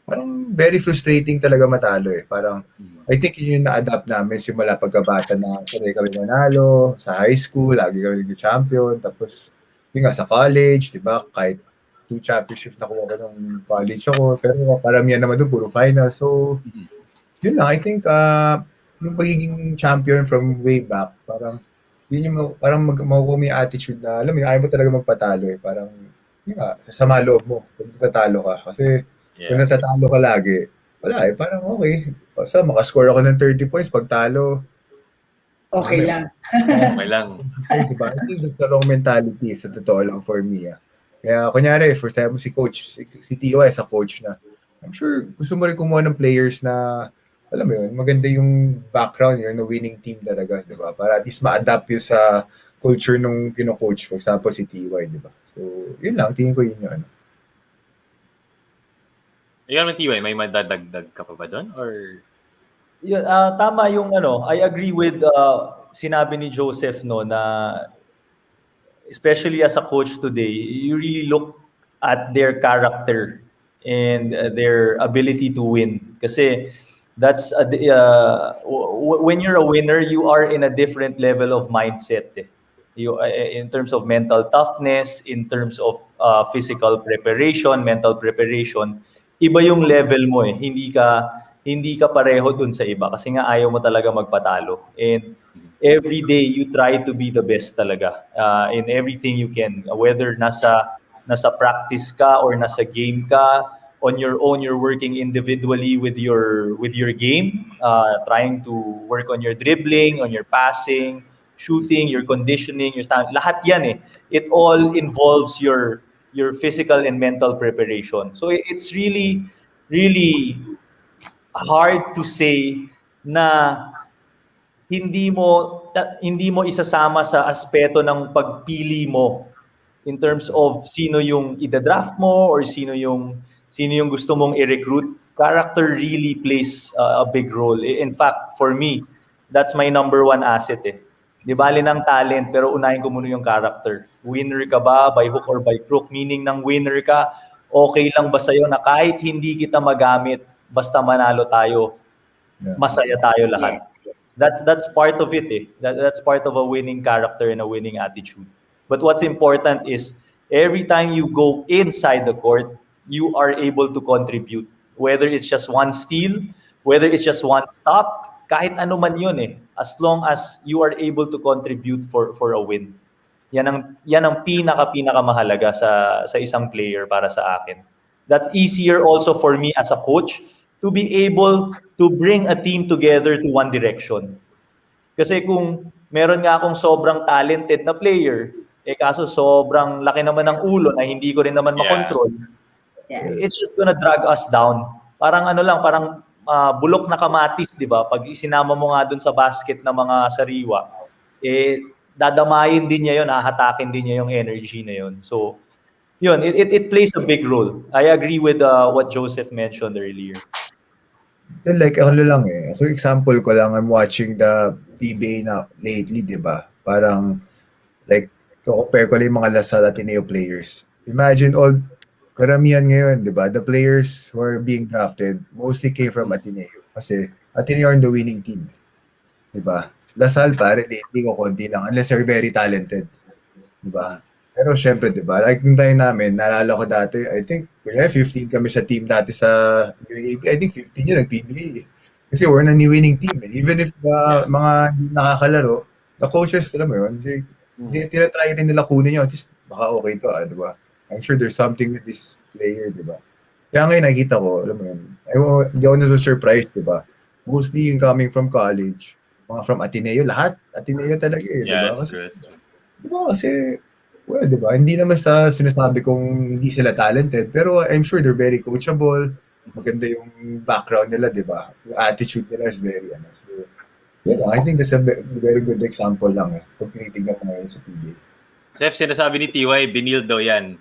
parang very frustrating talaga matalo eh. Parang, I think yun yung na-adapt namin simula pagkabata na sanay kami manalo, sa high school, lagi kami nag-champion, tapos yun nga sa college, di ba? Kahit 2 championships na kuha ko nung college ako, pero paramihan naman doon, puro final. So, yun lang, I think, yung pagiging champion from way back, parang, yun yung, parang makukuha mo yung attitude na, alam mo, ayaw mo talaga magpatalo eh. Parang, yun nga, sasama loob mo kung natatalo ka. Kasi, kung natatalo ka lagi, wala eh, parang okay. Basta makascore ako ng 30 points pag talo. Okay lang. Okay lang. Diba? I think that's the wrong mentality sa totoo lang for me. Kaya kunyari, first time mo si coach, si Tio as a coach na, I'm sure gusto mo rin kumuha ng players na, alam mo yun, maganda yung background, yun, na winning team talaga, di ba? Para at least ma-adapt yun sa culture nung kino-coach. For example, si TY, di ba? So, yun lang, tingin ko yun yung Ikaw naman, TY, may madadagdag ka pa ba doon? Or... Yun, tama yung I agree with sinabi ni Joseph no na especially as a coach today, you really look at their character and their ability to win. Kasi that's when you're a winner, you are in a different level of mindset. You in terms of mental toughness, in terms of physical preparation, mental preparation, iba yung level mo eh. Hindi ka pareho dun sa iba kasi nga ayaw mo talaga magpatalo. And every day you try to be the best talaga in everything you can, whether nasa practice ka or nasa game ka. On your own, you're working individually with your game, trying to work on your dribbling, on your passing, shooting, your conditioning, your stamina. Lahat yan eh. It all involves your physical and mental preparation. So it's really hard to say na hindi mo isasama sa aspeto ng pagpili mo in terms of sino yung ida-draft mo or sino yung gusto mong i-recruit. Character really plays a big role. In fact, for me, that's my number one asset eh. Di bali ng talent, pero unahin ko muna yung character. Winner ka ba by hook or by crook? Meaning ng winner ka, okay lang ba sa'yo na kahit hindi kita magamit, basta manalo tayo, masaya tayo lahat. That's part of it eh. That's part of a winning character and a winning attitude. But what's important is every time you go inside the court, you are able to contribute. Whether it's just one steal, whether it's just one stop, kahit ano man yun eh. As long as you are able to contribute for a win. Yan ang pinaka mahalaga sa isang player para sa akin. That's easier also for me as a coach to be able to bring a team together to one direction. Kasi kung meron nga akong sobrang talented na player, kaso sobrang laki naman ng ulo na hindi ko rin naman makontrol, it's just gonna drag us down. Parang parang bulok na kamatis, di ba? Pag isinama mo nga dun sa basket ng mga sariwa, dadamayin din niya yun, hahatakin din niya yung energy na yun. So, yun, it plays a big role. I agree with what Joseph mentioned earlier. Like, ano lang eh. Ako, example ko lang, I'm watching the PBA na lately, di ba? Parang, like, compare ko lang yung mga Lasal Ateneo players. Imagine karamihan ngayon, di ba? The players who are being drafted mostly came from Ateneo. Kasi Ateneo are the winning team. Di ba? Lasal, pare, lately ko konti lang. Unless they're very talented. Di ba? Pero syempre, di ba? Like, nung time namin, naalala ko dati, I think, 15 kami sa team dati sa UAP. I think 15 yun, nag-PBA. Kasi we're na winning team. Eh. Even if mga nakakalaro, the coaches, alam mo yun, tinatry rin nila kunin yun. At least, baka okay to, di ba? I'm sure there's something with this player, di ba? Kaya ngayon, nakikita ko, alam mo yun, hindi ako na-surprise, di ba? Mostly yung coming from college, mga from Ateneo, lahat, Ateneo talaga eh, di ba? Di ba? Kasi, well, di ba? Hindi naman sa sinasabi kong hindi sila talented, pero I'm sure they're very coachable. Maganda yung background nila, di ba? Yung attitude nila is very, so, I think that's a very good example lang kung tinitignan ko ngayon sa PBA. Chef, sinasabi ni TY, binild daw yan.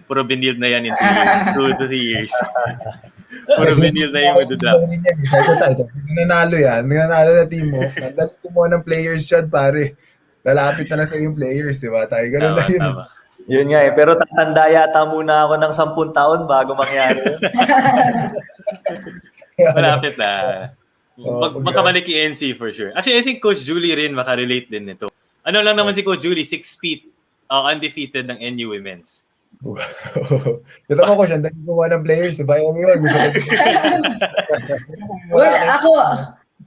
Puro binild na yan in 2 years. 2 to 3 years. Puro binild na yung mag-draft. Nananalo na team mo. Nandali kumuha ng players dyan, pare. Lalapit na lang sa yung players, di ba? Tayo, ganun lang yun. Tama. Yun nga pero tatanda yata muna ako ng 10 taon bago mangyari yun. Malapit na. Magkabalik yung NC for sure. Actually, I think Coach Julie rin makarelate din nito. Ano lang naman si Coach Julie, 6 feet undefeated ng NU Women's. Ito ko siya, dahil gumawa ng players, bayan mo yun. Well,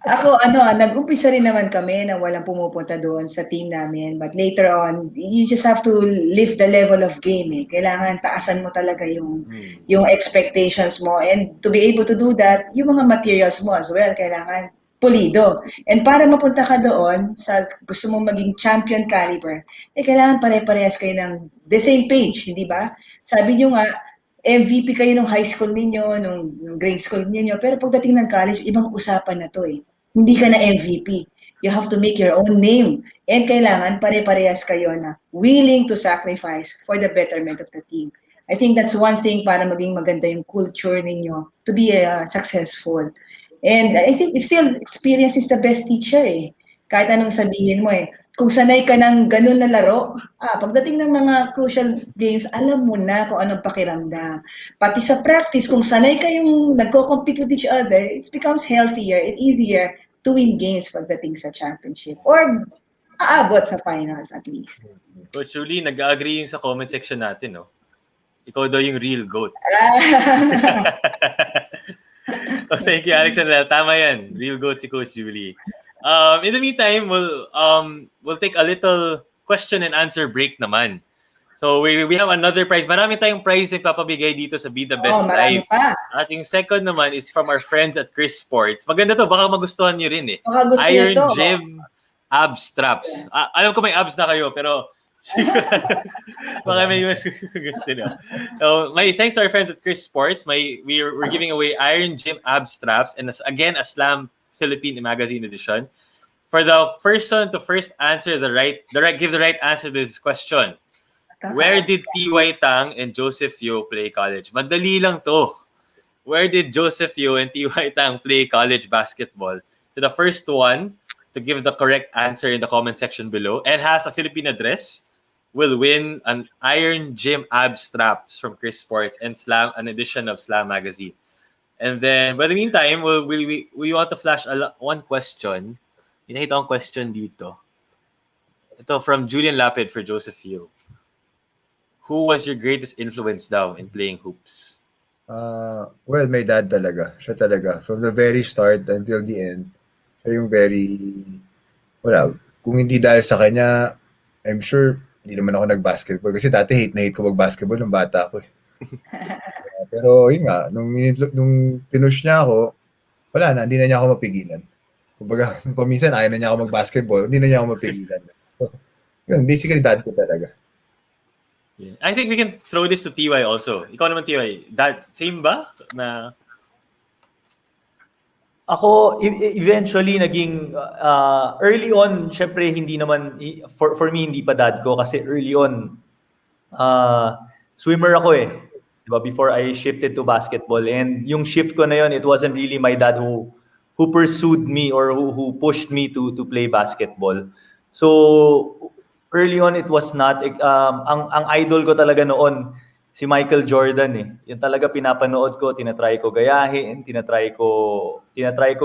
ako, nag-umpisa rin naman kami na walang pumupunta doon sa team namin. But later on, you just have to lift the level of game. Kailangan taasan mo talaga yung expectations mo. And to be able to do that, yung mga materials mo as well, kailangan pulido. And para mapunta ka doon, sa gusto mong maging champion caliber, kailangan pare-parehas kayo ng the same page, hindi ba? Sabi nyo nga, MVP kayo nung high school ninyo, nung grade school ninyo, pero pagdating ng college, ibang usapan na to Hindi ka na MVP. You have to make your own name. And kailangan pare-parehas kayo na willing to sacrifice for the betterment of the team. I think that's one thing para maging maganda yung culture ninyo to be successful. And I think still, experience is the best teacher Kahit anong sabihin mo Kung sanay ka ng ganun na laro, pagdating ng mga crucial games, alam mo na kung anong pakiramdam. Pati sa practice, kung sanay kayong nagko-compete with each other, it becomes healthier and easier to win games pagdating sa championship. Or aabot sa finals at least. Coach Julie, nag-agree yung sa comment section natin, no? Ikaw daw yung real GOAT. Thank you, Alexander. Tama yan. Real GOAT si Coach Julie. In the meantime, we'll take a little question and answer break naman. So we have another prize. Marami tayong prize na ipapabigay dito sa BIDA Best Live. Pa. At yung second naman is from our friends at Chris Sports. Maganda to, baka magustuhan nyo rin Baka gusto Iron nyo to. Gym Abs Straps. Alam ko may abs na kayo, pero baka may mas gusto nyo. So thanks to our friends at Chris Sports. We're giving away Iron Gym Abs Straps and again a Slam Philippine Magazine edition. For the person to first answer give the right answer to this question. Where did T.Y. Tang and Joseph Yeo play college? Madali lang to. Where did Joseph Yeo and T.Y. Tang play college basketball? So the first one to give the correct answer in the comment section below and has a Philippine address will win an Iron Gym Ab Straps from Chris Sports and an edition of Slam Magazine. And then, by the meantime, we want to flash one question. Nakita akong question dito. Ito from Julian Lapid for Joseph Yeo. Who was your greatest influence daw in playing hoops? Well, my dad talaga. Siya talaga. From the very start until the end, siya yung kung hindi dahil sa kanya, I'm sure, hindi naman ako nag-basketball. Kasi dati hate na hate ko mag-basketball nung bata ako Pero yun nga, nung pinush niya ako, wala na, hindi na niya ako mapigilan. Kumbaga, paminsan ayaw na niya ako mag-basketball, hindi na niya ako mapigilan. So, yun, basically dad ko talaga. Yeah. I think we can throw this to TY also. Ikaw naman TY, dad, same ba? Ako, eventually, naging, early on, syempre, hindi naman, for me, hindi pa dad ko, kasi early on, swimmer ako diba, before I shifted to basketball. And yung shift ko na yun, it wasn't really my dad who pursued me or who pushed me to play basketball. So, early on, it was not, ang idol ko talaga noon, si Michael Jordan Yun talaga pinapanood ko, tinatry ko gayahin, tinatry ko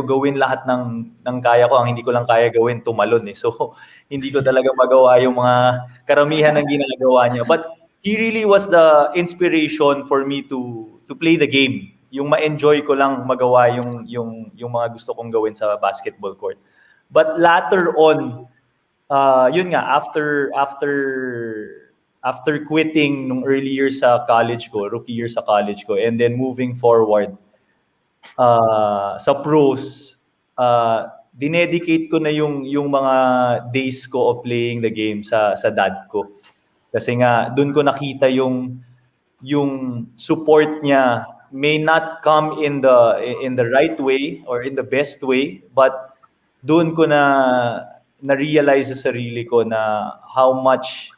gawin lahat ng kaya ko. Ang hindi ko lang kaya gawin, tumalon So, hindi ko talaga magawa yung mga karamihan ng ginagawa niya. But he really was the inspiration for me to play the game. Yung ma-enjoy ko lang magawa yung mga gusto kong gawin sa basketball court. But later on, yun nga, after quitting nung early years sa college ko, rookie year sa college ko, and then moving forward sa pros, dinedicate ko na yung mga days ko of playing the game sa dad ko. Kasi nga, dun ko nakita yung support niya may not come in the right way or in the best way, but doon ko na-realize sa sarili ko na how much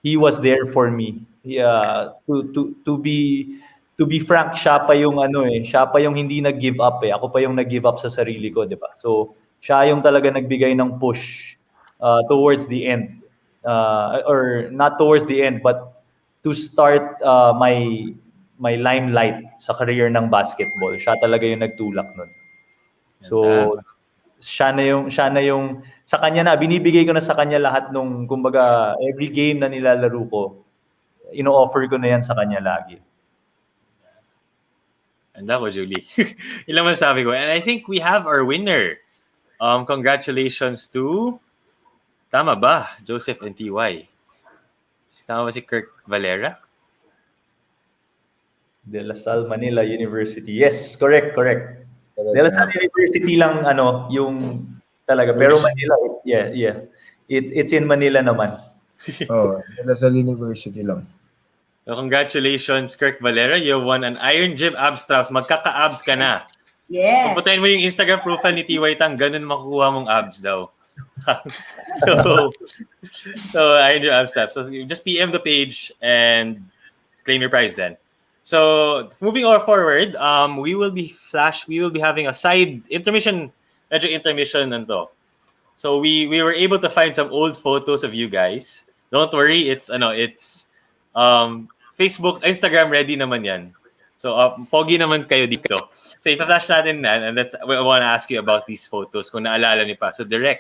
he was there for me. Yeah, to be frank, siya pa yung siya pa yung hindi nag-give up eh. Ako pa yung nag-give up sa sarili ko, 'di ba? So, siya yung talaga nagbigay ng push towards the end. Or not towards the end, but to start my limelight sa career ng basketball. Siya talaga yung nagtulak nun. So, siya na yung sa kanya na binibigay ko na sa kanya lahat nung kumbaga every game na nilalaro ko, ino-offer ko na yan sa kanya lagi. Ganda ko, Julie. Ilang masabi ko. And I think we have our winner. Congratulations to... Tama ba? Joseph and TY. Tama ba si Kirk Valera? De La Salle Manila University. Yes, correct. De La Salle University lang yung talaga. Pero Manila, it's in Manila naman. De La Salle University lang. So congratulations, Kirk Valera. You won an Iron Gym Abs Strauss. Magkaka-abs ka na. Yes. Puputayin mo yung Instagram profile ni TY Tang, ganun makukuha mong abs daw. so Iron Gym Abs Strauss. So just PM the page and claim your prize then. So moving on forward, we will be having a side intermission, medyo intermission nito. So we were able to find some old photos of you guys. Don't worry, it's Facebook, Instagram ready naman yan. So pogi naman kayo dito. So ipa-flash natin na, and I want to ask you about these photos kung naalala niyo pa. So Direk,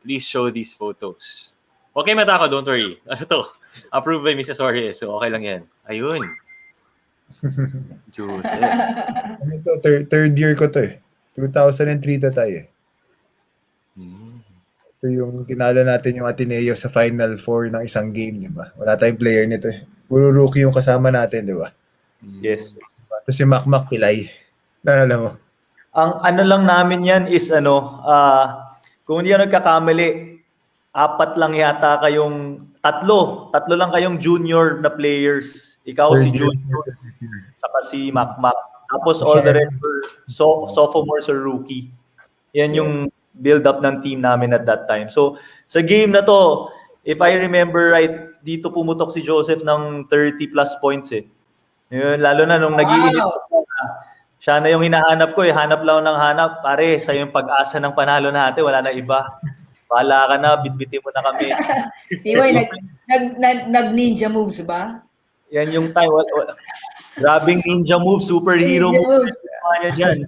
please show these photos. Okay matako, don't worry. Ano to? Approved by Mrs. Jorge, so okay lang yan. Ayun. Ano to? Third year ko to eh. 2003 to tayo eh. Ito yung tinalo natin yung Ateneo sa Final Four ng isang game, di ba? Wala tayong player nito eh. Puro rookie yung kasama natin, di ba? Yes. Tapos si Macmac Pilay. Naalala mo? Ang lang namin yan is kung hindi ako nagkakamali, 4 lang yata kayong, tatlo lang kayong junior na players. Ikaw si junior, saka si Macmac. Tapos all the rest were sophomores or rookie. Yan yung build-up ng team namin at that time. So, sa game na to, if I remember right, dito pumutok si Joseph ng 30 plus points eh. Yun, lalo na nung nag-iinit siya na yung hinahanap ko eh. Hanap lang ng hanap. Pare, sa yung pag-asa ng panalo natin, wala na iba. Bahala ka na, bitbitin mo na kami. Iway, nag-ninja moves ba? Yan yung time. Grabing ninja move, superhero moves. Dyan.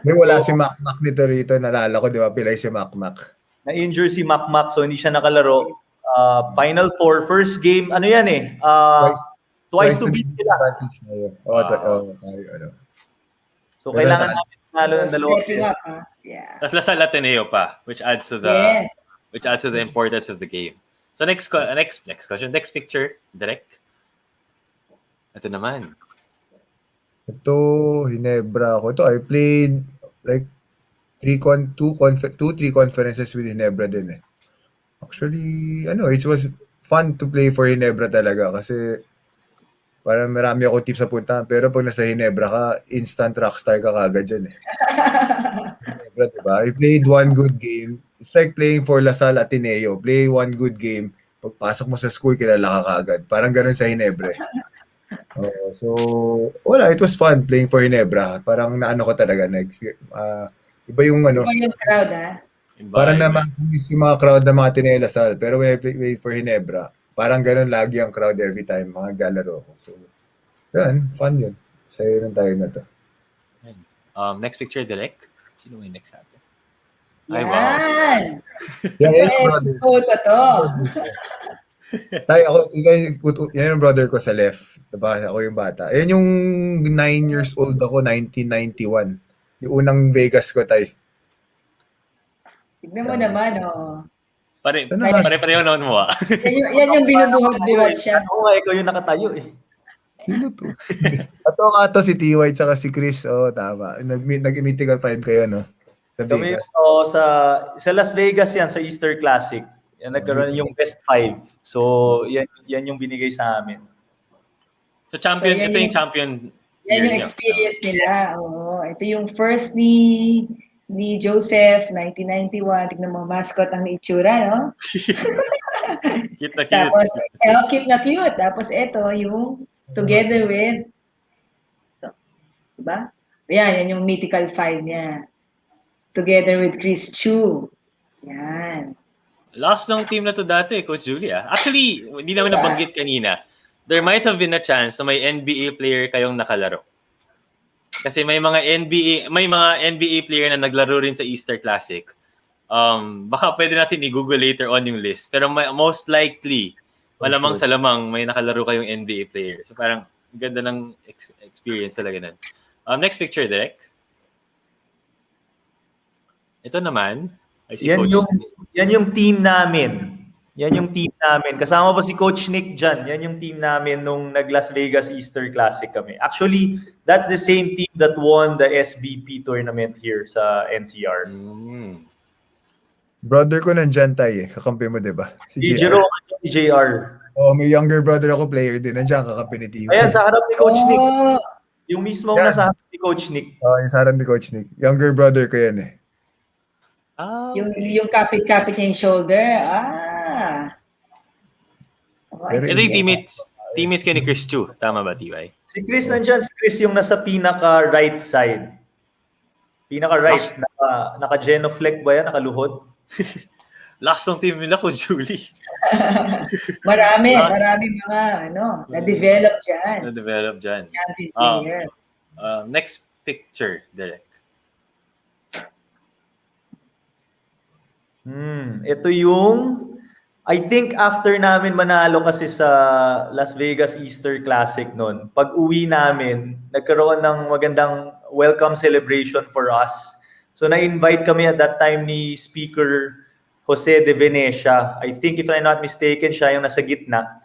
May wala si Macmac nito rito. Nalala ko, di ba? Pilay si Macmac. Na-injure si Macmac, so hindi siya nakalaro. Final Four, first game, ano yan eh? Twice to beat sila. So, kailangan namin panalo ng dalawa. Yeah. Tapos Lasal Ateneo pa, which adds to the importance of the game. So next question, next picture, Direk. Ito naman. Ito, Hinebra ako. Ito, I played like 3 conferences with Hinebra din eh. Actually, it was fun to play for Hinebra talaga kasi parang marami ako tips sa puntahan. Pero pag nasa Hinebra ka, instant rockstar ka kagad dyan eh. Hinebra, diba? I played one good game. It's like playing for Lasal Ateneo. Play one good game. Pagpasok mo sa school, kilala ka kagad. Parang ganun sa Hinebra eh. So, it was fun playing for Hinebra. Parang naano ko talaga. Iba yung Iba yung crowd, ha? Parang na-miss yung mga crowd ng mga Ateneo Lasal. Pero when I play for Hinebra, parang ganun lagi ang crowd every time mga galaro ko. So, yan, fun yun. Sa'yo rin tayo na to. Next picture, Direk. Sino yung next natin? Yan! Yan yung photo to. Tayo, yan yung brother ko sa left. Diba? Ako yung bata. Yan yung 9 years old ako, 1991. Yung unang Vegas ko, tayo. Tignan mo naman, oh. Pare-pareho naman mo, ah. Yan yung binubuhat-buhat siya. Oo, ikaw yung nakatayo eh. Sino to? Ato si TY tsaka si Chris. Tama. Nag-mythical find kayo, no? Sa Vegas. Sa Las Vegas yan, sa Easter Classic. Yan, nagkaroon yung best 5. So, yan yung binigay sa amin. So, ito yung champion. Yan yung experience nila. Oo. Ito yung first ni ni Joseph, 1991. Tignan mo, mascot ang itsura, no? Cute na cute. Tapos, cute na cute. Tapos ito, yung together with, diba? Yan yung mythical five niya. Together with Chris Chu. Yan. Last ng team na to dati, Coach Julia. Actually, hindi naman nabanggit kanina. There might have been a chance na may NBA player kayong nakalaro. Kasi may mga NBA player na naglaro rin sa Easter Classic. Baka pwede natin i-google later on yung list. Pero most likely, malamang sa lamang may nakalaro kayong NBA player. So parang ganda ng experience talaga nun. Next picture, Derek. Ito naman, ay si Coach. Yan yung team namin. Yan yung team namin. Kasama pa si Coach Nick dyan. Yan yung team namin nung nag-Las Vegas Easter Classic kami. Actually, that's the same team that won the SBP tournament here sa NCR. Brother ko nandyan tayo kakampi mo, di ba? Si Jerome at si JR. Oh, may younger brother ako player din. Nandiyan kakampi ni Tio. Ayan, sa harap ni Coach Nick. Yung mismo nasa harap ni Coach Nick. Yung sa harap ni Coach Nick. Younger brother ko yan eh. Yung kapit-kapit niya yung shoulder. Ito yung teammates kayo ni Chris Chu. Tama ba, TY? Si Chris nandyan. Si Chris yung nasa pinaka-right side. Pinaka-right. Naka-genoflect ba yan? Nakaluhod? Last ng team nila, Coach Julie. marami mga na-develop dyan. Champion players. Next picture, Derek. Ito yung, I think after namin manalo kasi sa Las Vegas Easter Classic noon, pag uwi namin, nagkaroon ng magandang welcome celebration for us. So na-invite kami at that time ni Speaker Jose de Venecia. I think if I'm not mistaken, siya yung nasa gitna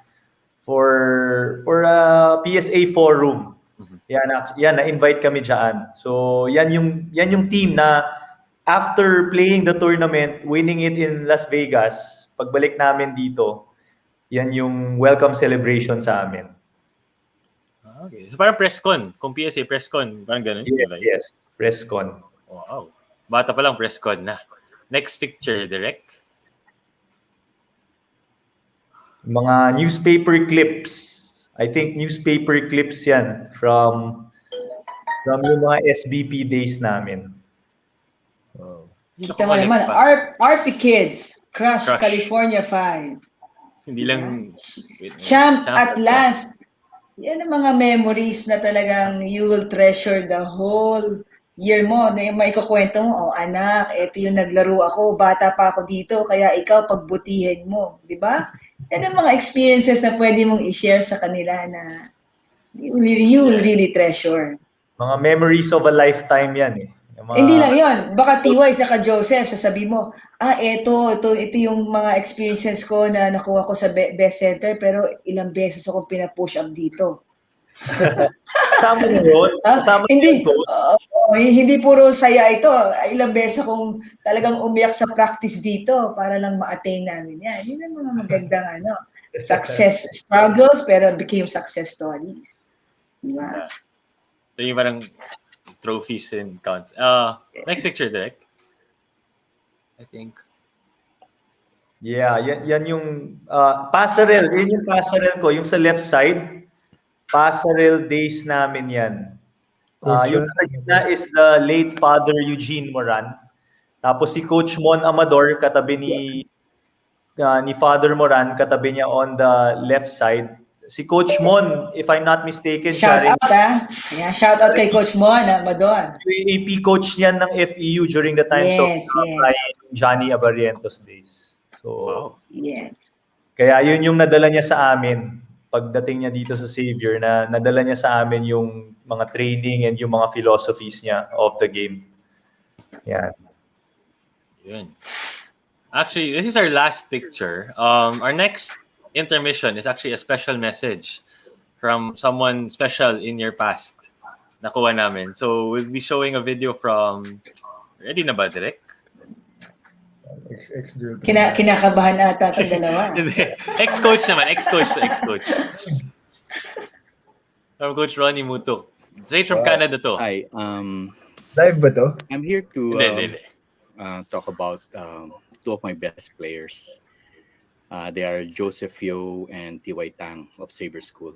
for a PSA forum. Yan na-invite kami diyan. So yan yung team na after playing the tournament, winning it in Las Vegas, pagbalik namin dito, yan yung welcome celebration sa amin. Okay. So parang press con. Kung PSA press con, parang ganun. Yes, press con. Wow. Bata pa lang press con na. Next picture, Derek. Mga newspaper clips. I think newspaper clips yan from yung mga SBP days namin. Kita mo naman, RP Kids, Crush California 5. Hindi lang... Champ at last. Yan ang mga memories na talagang you will treasure the whole year mo. Na yung maikukwento mo, anak, ito yung naglaro ako, bata pa ako dito, kaya ikaw pagbutihin mo. Di ba? Yan ang mga experiences na pwede mong i-share sa kanila na you will really treasure. Mga memories of a lifetime yan eh. Hindi lang yun. Baka TY saka Joseph, sasabi mo, ito yung mga experiences ko na nakuha ko sa best center pero ilang beses ako pinapush up dito. Kasama mo yun? Hindi puro saya ito. Ilang beses akong talagang umiyak sa practice dito para lang ma-attain namin yan. Yun ang mga magandang success struggles pero became success stories. Diba? Ito yung parang trophies and counts. Next picture, Derek. I think. Yeah, yan yung passerelle. Yan yung passerelle ko. Yung sa left side, passerelle days namin yan. Yung sa gitna is the late Father Eugene Moran. Tapos si Coach Mon Amador, katabi ni Father Moran, katabi niya on the left side. Si Coach Mon, if I'm not mistaken, shout out kay Coach Mon Amador. AP coach niyan ng FEU during the times of Johnny Abarrientos days. So, yes. Kaya yun yung nadala niya sa amin pagdating niya dito sa Xavier, na nadala niya sa amin yung mga training and yung mga philosophies niya of the game. Yan. Yun. Actually, this is our last picture. Our next intermission is actually a special message from someone special in your past. Nakuha namin. So, we'll be showing a video from... Ready na ba, Direk? Kinakabahan ata itong dalawa. Ex-coach naman. Ex-coach. From Coach Ronnie Muto. Straight from Canada to. Hi. Live ba to? I'm here to Hindi. talk about two of my best players. They are Joseph Yo and T.Y. Tang of Xavier School.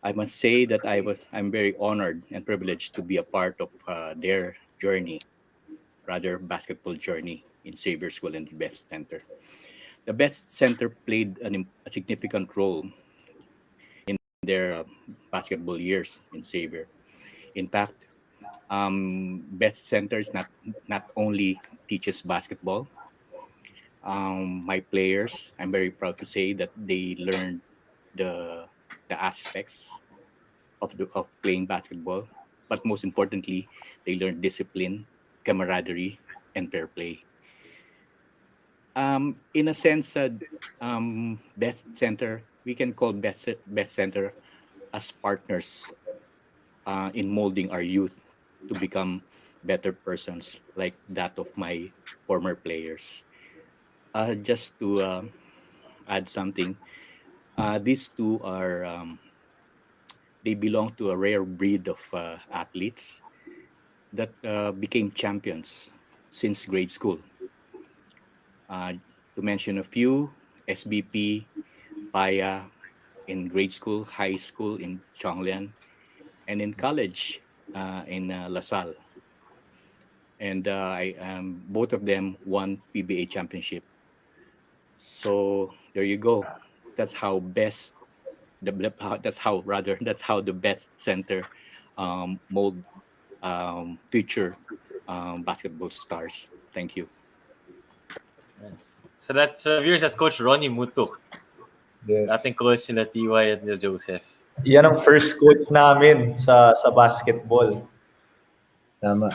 I must say that I'm very honored and privileged to be a part of their journey, rather basketball journey in Xavier School and the Best Center. The Best Center played a significant role in their basketball years in Xavier. In fact, Best Center is not only teaches basketball. My players, I'm very proud to say that they learned the aspects of playing basketball, but most importantly, they learned discipline, camaraderie, and fair play. In a sense, Best Center, we can call Best Center as partners in molding our youth to become better persons like that of my former players. Just to add something, these two are they belong to a rare breed of athletes that became champions since grade school. To mention a few, SBP, Paya in grade school, high school in Chonglian, and in college in LaSalle. And both of them won PBA championship. So there you go. That's how that's how the Best Center mold future basketball stars. Thank you. So that's viewers, that's Coach Ronnie Mutuk. Yes. Ating coach nila TY at nila Joseph. Yan ang first coach namin sa basketball. Tama.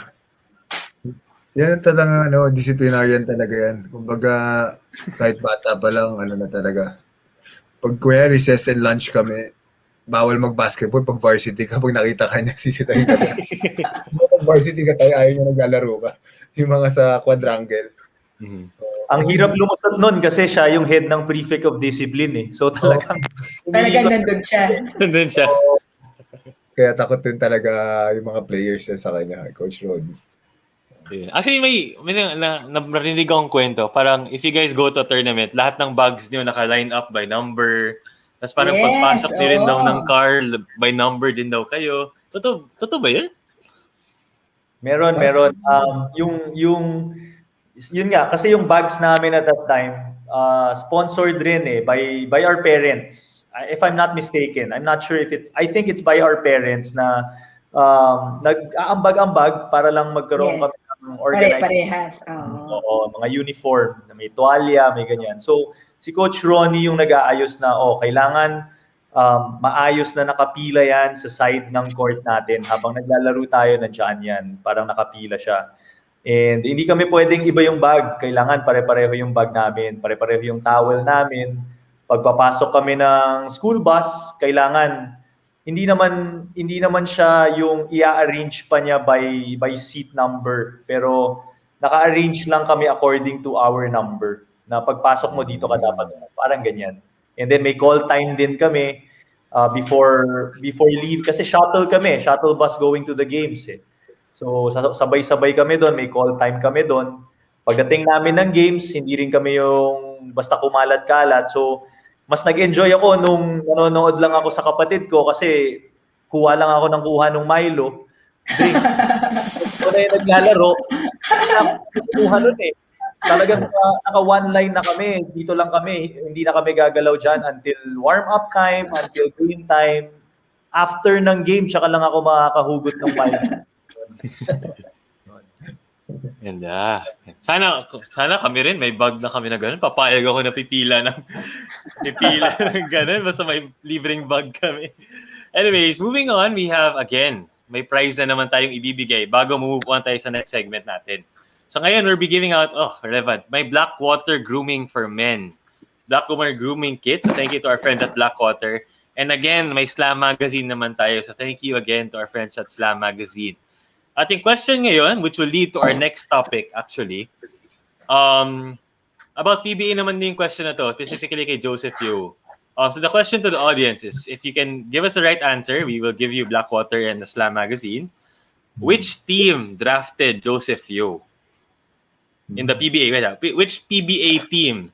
Yan talaga, disciplinarian talaga yan. Kumbaga, kahit bata pa lang, na talaga. Pag kuya recess and lunch kami, bawal mag-basketball. Pag varsity ka, pag nakita ka niya, sisitahin ka. Pag varsity ka tayo, ayaw niya naglalaro ka. Yung mga sa quadrangle. Ang hirap lumusot nun kasi siya yung head ng prefect of discipline eh. So talagang nandun siya. Nandun siya. Kaya takot din talaga yung mga players niya sa kanya, Coach Ronnie. Actually, may narinig akong kwento. Parang if you guys go to a tournament, lahat ng bags niyo naka-line up by number. Tapos parang pagpasok niyo rin daw ng car, by number din daw kayo. Totoo ba yun? Meron. Yun nga, kasi yung bags namin at that time, sponsored rin by our parents. If I'm not mistaken, I'm not sure if I think it's by our parents na nag-aambag-ambag para lang magkaroon kami ng organized. Parehas. Oo, mga uniform, na may tuwalya, may ganyan. So, si Coach Ronnie yung nag-aayos na, kailangan maayos na nakapila yan sa side ng court natin. Habang naglalaro tayo, nandiyan yan. Parang nakapila siya. And hindi kami pwedeng iba yung bag. Kailangan pare-pareho yung bag namin. Pare-pareho yung towel namin. Pagpapasok kami ng school bus, kailangan hindi naman siya yung i-arrange pa niya by seat number. Pero naka-arrange lang kami according to our number. Na pagpasok mo dito ka dapat. Parang ganyan. And then may call time din kami before leave. Kasi shuttle bus going to the games eh. So sabay-sabay kami doon, may call time kami doon. Pagdating namin ng games, hindi rin kami yung basta kumalat-kalat. So mas nag-enjoy ako nung nanonood lang ako sa kapatid ko kasi kuha lang ako ng kuha ng Milo. Drink. So na yung naglalaro, kuha nun eh. Talagang naka one line na kami, dito lang kami, hindi na kami gagalaw dyan until warm-up time, until game time. After ng game, tsaka lang ako makakahugot ng Milo. Ganda. Sana kami rin, may bag na kami na gano'n. Papayag ako na pipila ng gano'n. Basta may libreng bag kami. Anyways, moving on, we have, again, may prize na naman tayong ibibigay bago move on tayo sa next segment natin. So ngayon, we'll be giving out, relevant, my Blackwater Grooming for Men. Blackwater Grooming Kit. So thank you to our friends at Blackwater. And again, may Slam Magazine naman tayo. So thank you again to our friends at Slam Magazine. Ating question ngayon, which will lead to our next topic actually. About PBA naman din yung question na to, specifically kay Joseph Yo. So the question to the audience is, if you can give us the right answer, we will give you Blackwater and the Slam Magazine. Which team drafted Joseph Yo? In the PBA, which PBA team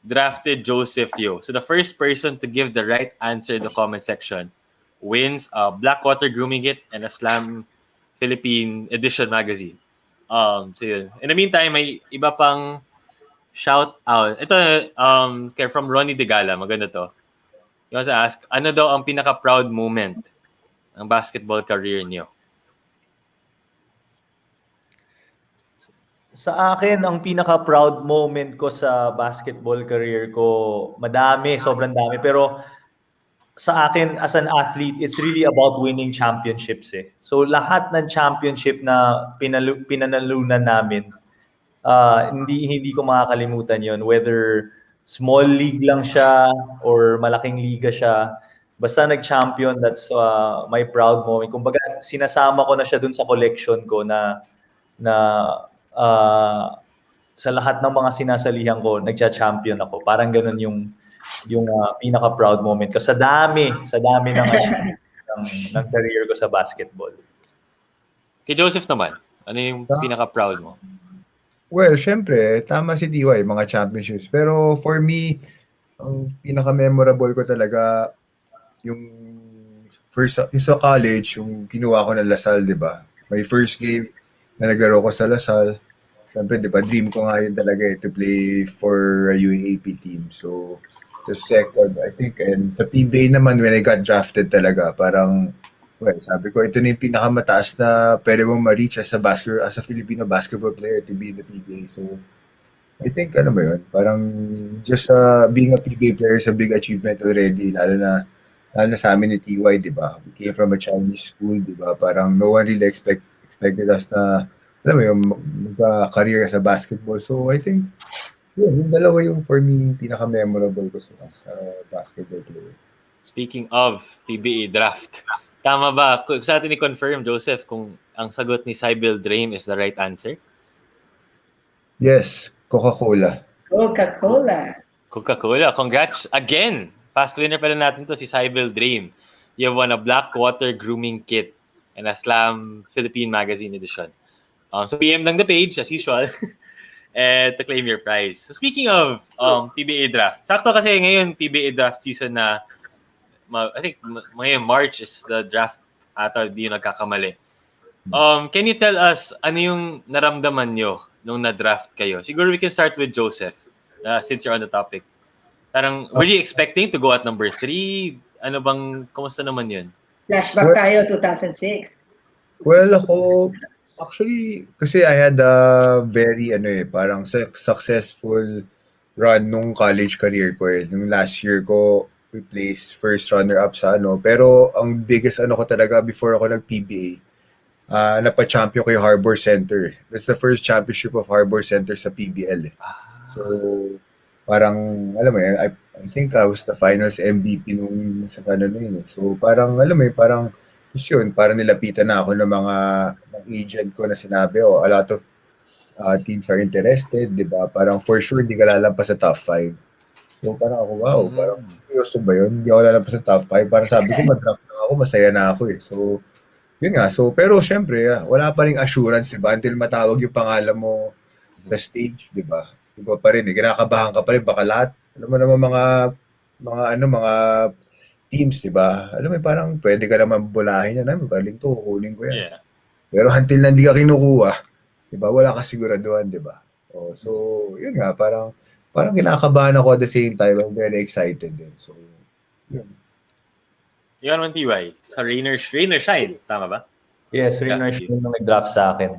drafted Joseph Yo? So the first person to give the right answer in the comment section wins a Blackwater grooming kit and a Slam Philippine edition magazine. So yun. In the meantime, may iba pang shout out. Ito from Ronnie Degala, maganda to. He wants to ask, ano daw ang pinaka-proud moment ng basketball career niyo? Sa akin, ang pinaka-proud moment ko sa basketball career ko, madami, sobrang dami. Pero sa akin, as an athlete, it's really about winning championships eh. So lahat ng championship na pinanalunan namin, hindi ko makakalimutan yon, whether small league lang siya or malaking liga siya. Basta nag-champion, that's my proud moment. Kumbaga, sinasama ko na siya dun sa collection ko na sa lahat ng mga sinasalihan ko, nagcha-champion ako. Parang ganun yung pinaka-proud moment ko. Sa dami ng achievement ng career ko sa basketball. Kay Joseph naman, ano yung pinaka-proud mo? Well, syempre, tama si DY, mga championships. Pero for me, ang pinaka-memorable ko talaga yung sa college, yung kinuha ko ng Lasal, di ba? My first game na naglaro ko sa Lasal, syempre, di ba, dream ko nga yun talaga to play for a UAAP team. So, the second, I think, and sa PBA naman, when I got drafted talaga, parang, well, sabi ko, ito na yung pinakamataas na pwede mong ma-reach as a Filipino basketball player to be in the PBA. So, I think, ano ba yun? Parang, just being a PBA player is a big achievement already, lalo na sa amin ni TY, di ba? We came from a Chinese school, di ba? Parang no one really expected us na, alam mo yung magka-career sa basketball. So, I think, yung dalawa yung for me, pinaka-memorable ko sa basketball player. Speaking of PBA draft, tama ba? Sa atin i-confirm, Joseph, kung ang sagot ni Sybil Drame is the right answer? Yes, Coca-Cola. Coca-Cola. Congrats again! Past winner pala natin to si Sybil Drame. You have won a Blackwater grooming kit and a Slam Philippine magazine edition. So PM lang the page, as usual, and to claim your prize. So speaking of PBA draft, sakto kasi ngayon PBA draft season na I think ngayon March is the draft ata, di yung nagkakamali. Can you tell us ano yung naramdaman nyo nung na-draft kayo? Siguro we can start with Joseph since you're on the topic. Parang, were you expecting to go at number 3? Ano bang, kumusta naman yun? Flashback tayo, 2006. Well, ako, actually, kasi I had a very, parang successful run nung college career ko eh. Nung last year ko, we placed first runner-up sa Pero ang biggest ko talaga before ako nag-PBA, napa-champion ko yung Harbor Center. That's the first championship of Harbor Center sa PBL. So, parang, alam mo yun, I think I was the finals MVP nung sa yun eh. So, parang, alam mo yun, parang, yun, parang nilapitan na ako ng mga agent ko na sinabi, a lot of teams are interested, di ba? Parang for sure, hindi ka lalampas sa top 5. So, parang ako, wow, parang, seryoso ba yun? Hindi ako lalampas sa top 5. Parang sabi ko, mag-draft na ako, masaya na ako eh. So, yun nga. So, pero syempre, wala pa ring assurance, di ba? Until matawag yung pangalan mo sa stage, di ba? Iba pa rin eh. Kinakabahan ka pa rin. Baka lahat, alam mo naman mga teams, di ba? Alam mo, parang pwede ka naman bulahin yan. Galing to, kukunin ko yan. Yeah. Pero until na hindi ka kinukuha, di ba? Wala ka siguraduhan, di ba? So, yun nga, parang kinakabahan ako at the same time. I'm very excited din. So, yun. Yun naman TY. Sa Rainer Shine. Tama ba? Yes, Rainer Shine nung nag-draft sa akin.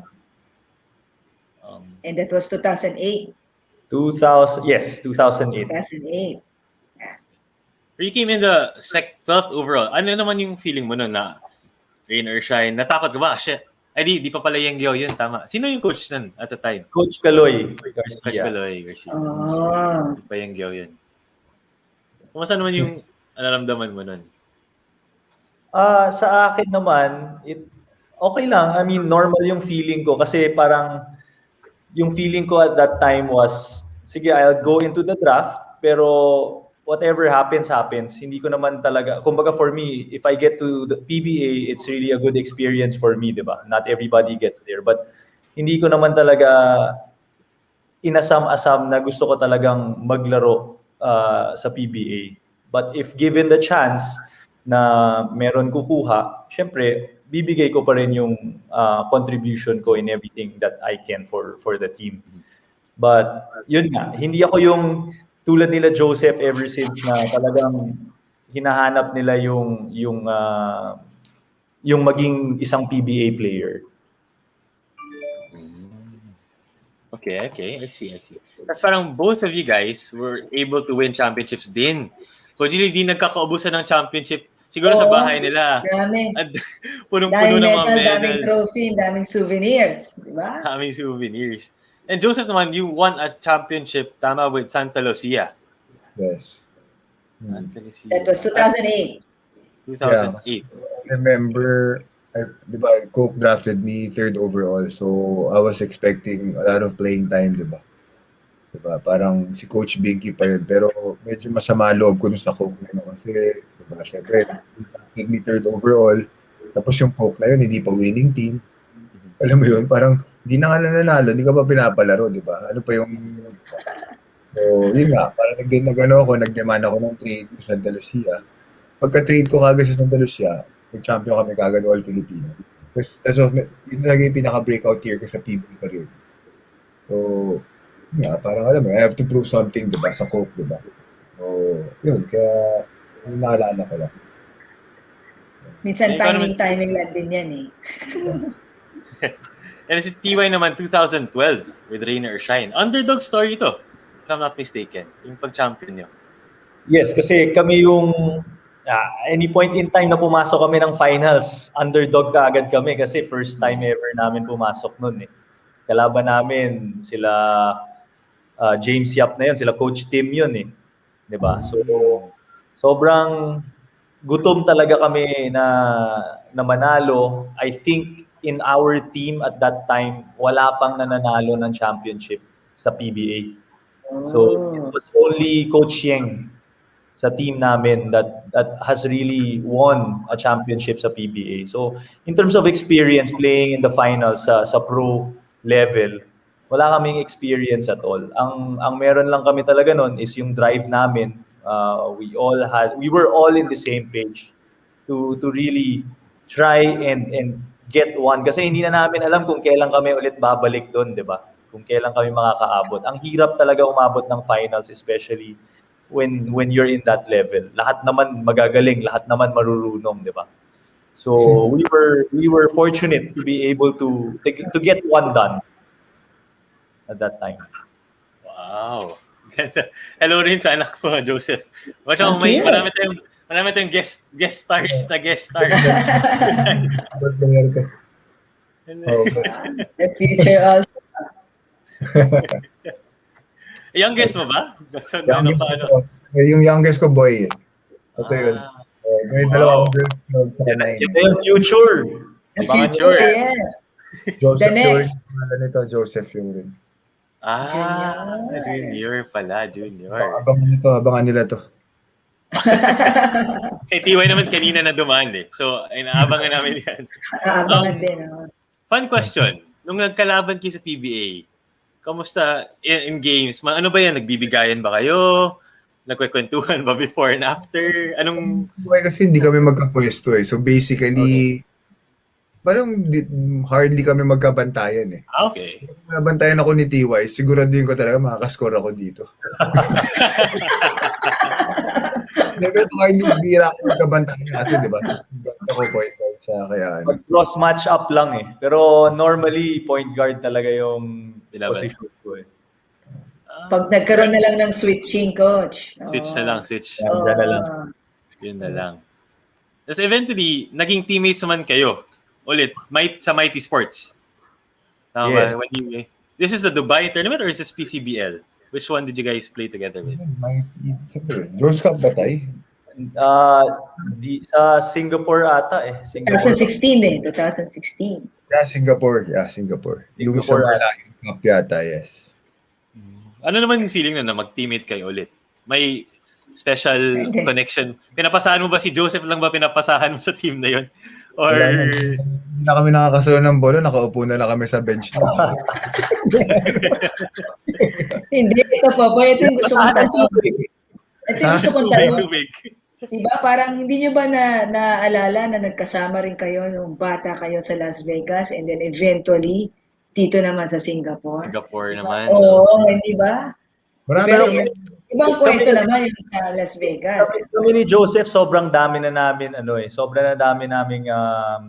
And that was 2008. 2008. 2008. Yeah. You came in the 12th overall. Ano naman yung feeling mo nun na Rainer Shine? Natakot ka ba? Shit. Ay, di pa pala yung Gyo yun. Tama. Sino yung coach nun at the time? Coach Caloy Garcia. Coach Caloy Garcia. Oh. Di pa yung Gyo yun. Kumusta naman yung naramdaman mo nun? Sa akin naman, okay lang. I mean, normal yung feeling ko kasi parang yung feeling ko at that time was, sige, I'll go into the draft, pero whatever happens, happens. Hindi ko naman talaga, kumbaga for me, if I get to the PBA, it's really a good experience for me, di ba? Not everybody gets there. But hindi ko naman talaga inasam-asam na gusto ko talagang maglaro sa PBA. But if given the chance na meron kukuha, syempre, bibigay ko pa rin yung contribution ko in everything that I can for the team. But yun nga, hindi ako yung tulad nila Joseph ever since na talagang hinahanap nila yung maging isang PBA player. Okay. I see. That's parang both of you guys were able to win championships din. Kung di nagkakaubusan ng championship, siguro sa bahay nila. Dami. At punong-puno ng mga medals. Daming trophy, daming souvenirs. Diba? Daming souvenirs. And Joseph naman, you won a championship, tama, with Santa Lucia. Yes. Santa Lucia. That was 2008. 2008. I remember, di ba, Coke drafted me 3rd overall, so I was expecting a lot of playing time, di ba? Diba? Parang si Coach Binky pa yun, pero medyo masama loob ko sa Coke na yun kasi, diba, syempre, drafted me 3rd overall, tapos yung Coke na yun, hindi pa winning team. Alam mo yun, parang hindi na nga nanalo, hindi ka pa pinapalaro, di ba? Ano pa yung... So, yun nga, parang nag-demand ako ng trade sa Santa Lucia. Pagka-trade ko kagad sa Santa Lucia, nag-champion kami kagad all Filipino. That's yun talaga yung pinaka-breakout year ko sa PBA career. So, yeah, parang alam mo, I have to prove something, diba, sa Coke, diba? So, yun, kaya yung naalala ko lang. Minsan timing lang din yan eh. And si TY naman, 2012 with Rain or Shine. Underdog story to, if I'm not mistaken, yung pag-champion nyo. Yes, kasi kami yung any point in time na pumasok kami ng finals, underdog kaagad kami kasi first time ever namin pumasok nun eh. Kalaban namin sila James Yap na yun, sila Coach Tim yun eh. 'Di ba? So sobrang gutom talaga kami na manalo. I think in our team at that time, wala pang nananalo ng championship sa PBA. So it was only Coach Yeng sa team namin that has really won a championship sa PBA. So in terms of experience playing in the finals sa pro level, wala kaming experience at all. Ang meron lang kami talaga noon is yung drive namin. We were all in the same page to really try and get one kasi hindi na namin alam kung kailan kami ulit babalik doon, 'di ba? Kung kailan kami makakaabot. Ang hirap talaga umabot ng finals, especially when you're in that level. Lahat naman magagaling, lahat naman marurunong, 'di ba? So we were fortunate to be able to get one done at that time. Wow. Hello rin sa anak mo, Joseph. Marami tayong guest stars. The future also. Youngest mo ba? Yung youngest ko, boy. Ito yun. May dalawa akong girls. Ito yung future. Future, yes. Joseph The next. Joseph yung rin. Junior pala, junior. Abangan nila to. Kay TY naman kanina na dumaan eh. So, inaabangan namin yan. Abangan din. Fun question. Nung nagkalaban kayo sa PBA, kamusta in games? Ano ba yan? Nagbibigayan ba kayo? Nagkwekwentuhan ba before and after? Kasi hindi kami magkapwesto eh. So basically, parang hardly kami magkabantayan eh. Okay. Kung nabantayan ako ni TY, siguraduhin ko talaga makakascore ako dito. Pero hardly bira ako magkabantayan kasi, di ba? Ako point guard siya, kaya ano. Cross match up lang eh. Pero normally, point guard talaga yung position ko eh. Pag nagkaroon na lang ng switching, coach. Switch na lang, switch. Yun na lang. Tapos eventually, naging teammates naman kayo. Ulit, sa Mighty Sports. Yes. This is the Dubai tournament or is this PCBL? Which one did you guys play together with? Rose Cup ba tayo? Sa Singapore ata eh. 2016 eh, 2016. Yeah, Singapore. Yung sa Malaking Cup yata, yes. Ano naman yung feeling na mag-teammate kayo ulit? May special connection? Pinapasahan mo ba si Joseph lang ba pinapasahan mo sa team na yun? Or Wala na, hindi na kami nakakasalo ng bola, nakaupo na lang kami sa bench na. Hindi, ito po. Ito yung gusto kong tanong. Ito yung gusto kong tanong. tubig? Diba, parang hindi nyo ba naaalala na nagkasama rin kayo nung bata kayo sa Las Vegas and then eventually dito naman sa Singapore? Singapore naman. Oo, hindi ba? Marami Pero kami. ibang kwento naman yung sa Las Vegas. Kami ni Joseph, sobrang dami na namin, sobrang na dami naming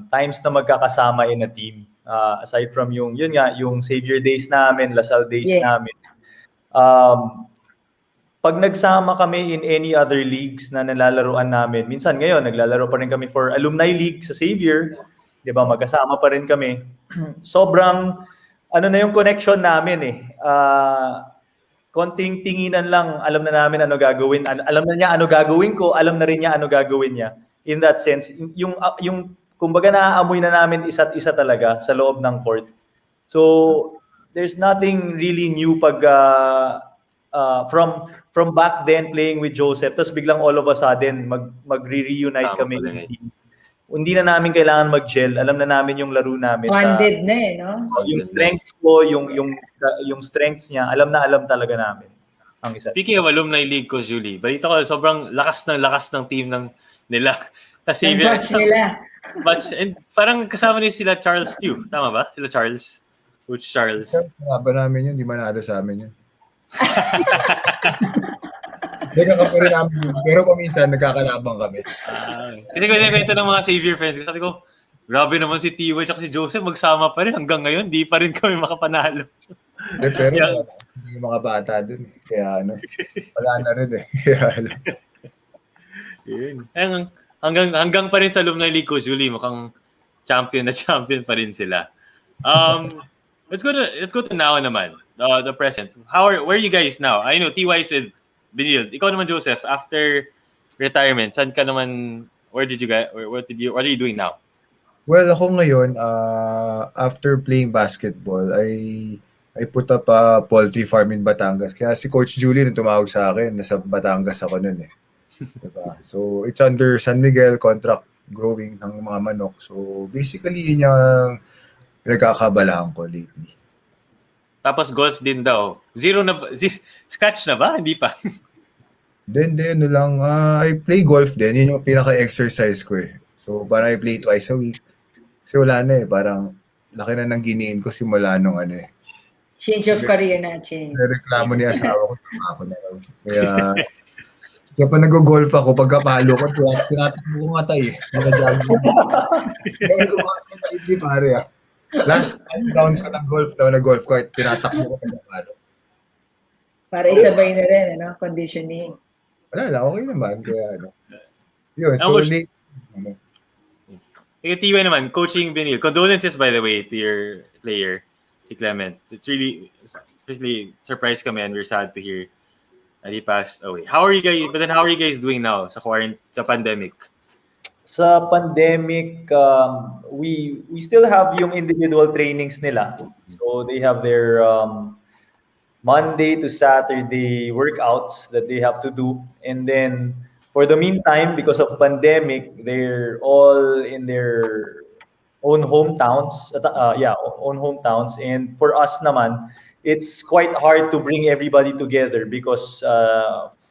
times na magkakasama in a team. Aside from yun nga, yung Savior Days namin, Lasal Days namin. Pag nagsama kami in any other leagues na nalalaroan namin, minsan ngayon, naglalaro pa rin kami for Alumni League sa Savior, di ba, magkasama pa rin kami. Sobrang, na yung connection namin konting tinginan lang, alam na namin ano gagawin, alam na niya ano gagawin ko, alam na rin niya ano gagawin niya. In that sense, yung kumbaga naaamoy na namin isa't isa talaga sa loob ng court. So, there's nothing really new pag from back then playing with Joseph, tapos biglang all of a sudden magre-reunite kami. Hindi na namin kailangan mag-gel, alam na namin yung laro namin. Bonded na no? Yung strengths ko, yung strengths niya, alam talaga namin. Ang isa. Speaking of Alumni League ko, Julie, balita ko sobrang lakas ng team nila. Kasi batch nila. And parang kasama niya sila Charles Tew, tama ba? Sila Charles. Coach Charles. Ba namin yun, di manalo sa amin yun. Nagkakapo rin namin yun, pero paminsan nagkakalabang kami. Kasi kwento ng mga Savior friends, sabi ko, grabe naman si T.Y. at si Joseph, magsama pa rin hanggang ngayon, di pa rin kami makapanalo. Pero yung mga bata dun, kaya wala na rin Kaya yun. Hanggang pa rin sa Alumni League ko, Julie, mukhang champion pa rin sila. Let's go to now naman, the present. Where are you guys now? I know T.Y. is with Benil. Ikaw naman, Joseph, after retirement, saan ka naman, what are you doing now? Well, ako ngayon, after playing basketball, I put up a poultry farm in Batangas. Kaya si Coach Julie nung tumawag sa akin, nasa Batangas ako nun Diba? So, it's under San Miguel contract growing ng mga manok. So, basically, yun yung pinagkakabalahan ko lately. Tapos golf din daw. Scratch na ba? Hindi pa. Then, I play golf din. Yun yung pinaka-exercise ko So, parang I play twice a week. Kasi wala na parang laki na nang giniin ko simula nung Change of career na, change. Reklamo ni asawa ko, ako na raw. Kaya pa nag-golf ako, pagkapalo ko, tinatakbo ko nga tayo Nag-jogging. Hindi pare Last 5 rounds ko ng golf, nag-golf ko, tinatakbo ko pagkapalo. Para isabay na rin, conditioning. Wala, okay naman. Kaya Yun, so T.Y. naman, coaching Benil. Condolences, by the way, to your player, si Clement. It's really surprised kami and we're sad to hear that he passed away. How are you guys doing now sa pandemic? Sa pandemic, we still have yung individual trainings nila. So they have their Monday to Saturday workouts that they have to do. And then for the meantime, because of pandemic, they're all in their own hometowns. And for us naman, it's quite hard to bring everybody together because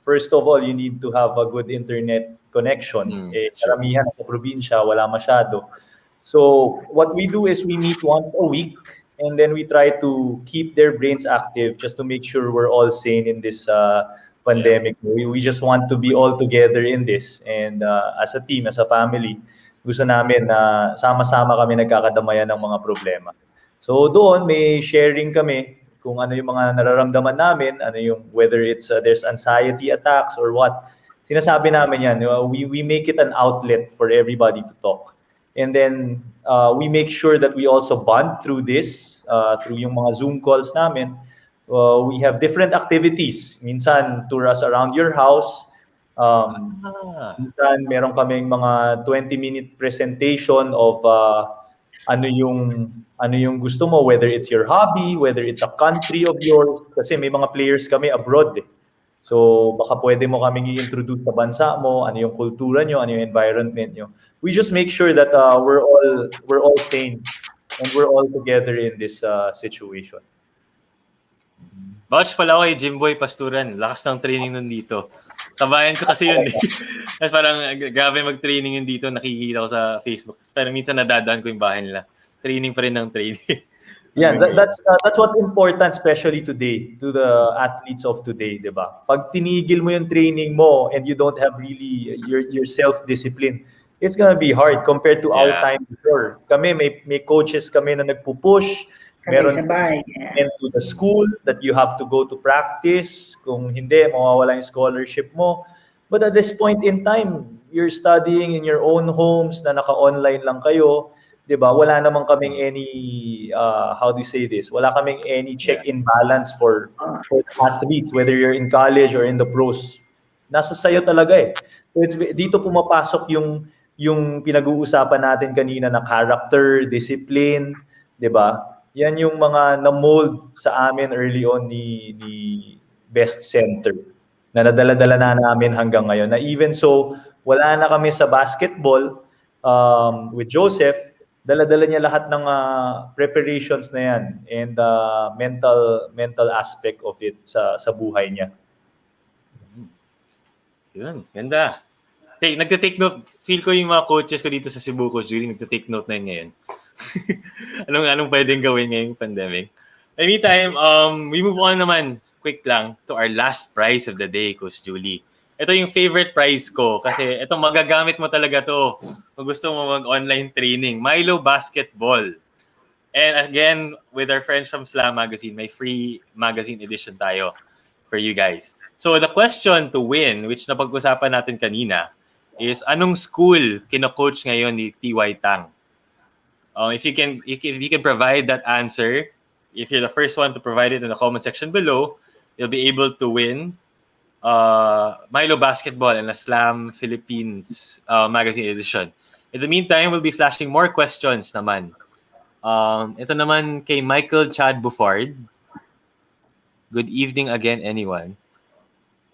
first of all, you need to have a good internet connection. Karamihan sa probinsya, wala masyado. So what we do is we meet once a week and then we try to keep their brains active just to make sure we're all sane in this pandemic. We just want to be all together in this. And as a team, as a family, gusto namin na sama-sama kami nagkakadamayan ng mga problema. So doon, may sharing kami kung ano yung mga nararamdaman namin, whether it's there's anxiety attacks or what. Sinasabi namin yan, we make it an outlet for everybody to talk. And then we make sure that we also bond through this, through yung mga Zoom calls namin. We have different activities. Minsan, tour us around your house. Minsan, meron kaming mga 20-minute presentation of ano yung gusto mo, whether it's your hobby, whether it's a country of yours. Kasi may mga players kami abroad. So baka pwede mo kaming i-introduce sa bansa mo, ano yung kultura nyo, ano yung environment nyo. We just make sure that we're all sane and we're all together in this situation. Vouch pala ako kay Jimboy Pasturan. Lakas ng training nun dito. Kabayan ko kasi yun. Tapos parang grabe mag-training yun dito. Nakikita ko sa Facebook. Pero minsan nadadaan ko yung bahay nila. Training pa rin ng training. Yeah, that's what's important, especially today, to the athletes of today, di ba? Pag tinigil mo yung training mo and you don't have really your self-discipline, it's gonna be hard compared to our time before. Kami, may coaches kami na nagpupush. Meron Sabay-sabay. to the school that you have to go to practice. Kung hindi, mawawala yung scholarship mo. But at this point in time, you're studying in your own homes na naka-online lang kayo. 'Di ba? Wala namang kaming any how do you say this? Wala kaming any check-in balance for athletes whether you're in college or in the pros. Nasa sayo talaga eh. So dito pumapasok yung pinag-uusapan natin kanina na character, discipline, 'di ba? Yan yung mga na-mold sa amin early on ni Best Center na nadala-dala na namin hanggang ngayon. Na even so, wala na kami sa basketball with Joseph, dala-dala niya lahat ng preparations na yan and mental aspect of it sa buhay niya. Yun, ganda. Nagte-take note. Feel ko yung mga coaches ko dito sa Cebu, Coach Julie, nagte-take note na yun ngayon. anong pwedeng gawin ngayong pandemic? Anytime, we move on naman, quick lang, to our last prize of the day, Coach Julie. Ito yung favorite prize ko kasi itong magagamit mo talaga to kung gusto mo mag-online training. Milo Basketball. And again, with our friends from Slam Magazine, may free magazine edition tayo for you guys. So the question to win, which napag-usapan natin kanina, is anong school kino-coach ngayon ni TY Tang? If you can provide that answer, if you're the first one to provide it in the comment section below, you'll be able to win Milo Basketball and a Slam Philippines magazine edition. In the meantime, we'll be flashing more questions naman. Ito naman kay Michael Chad Buffard. Good evening again, anyone.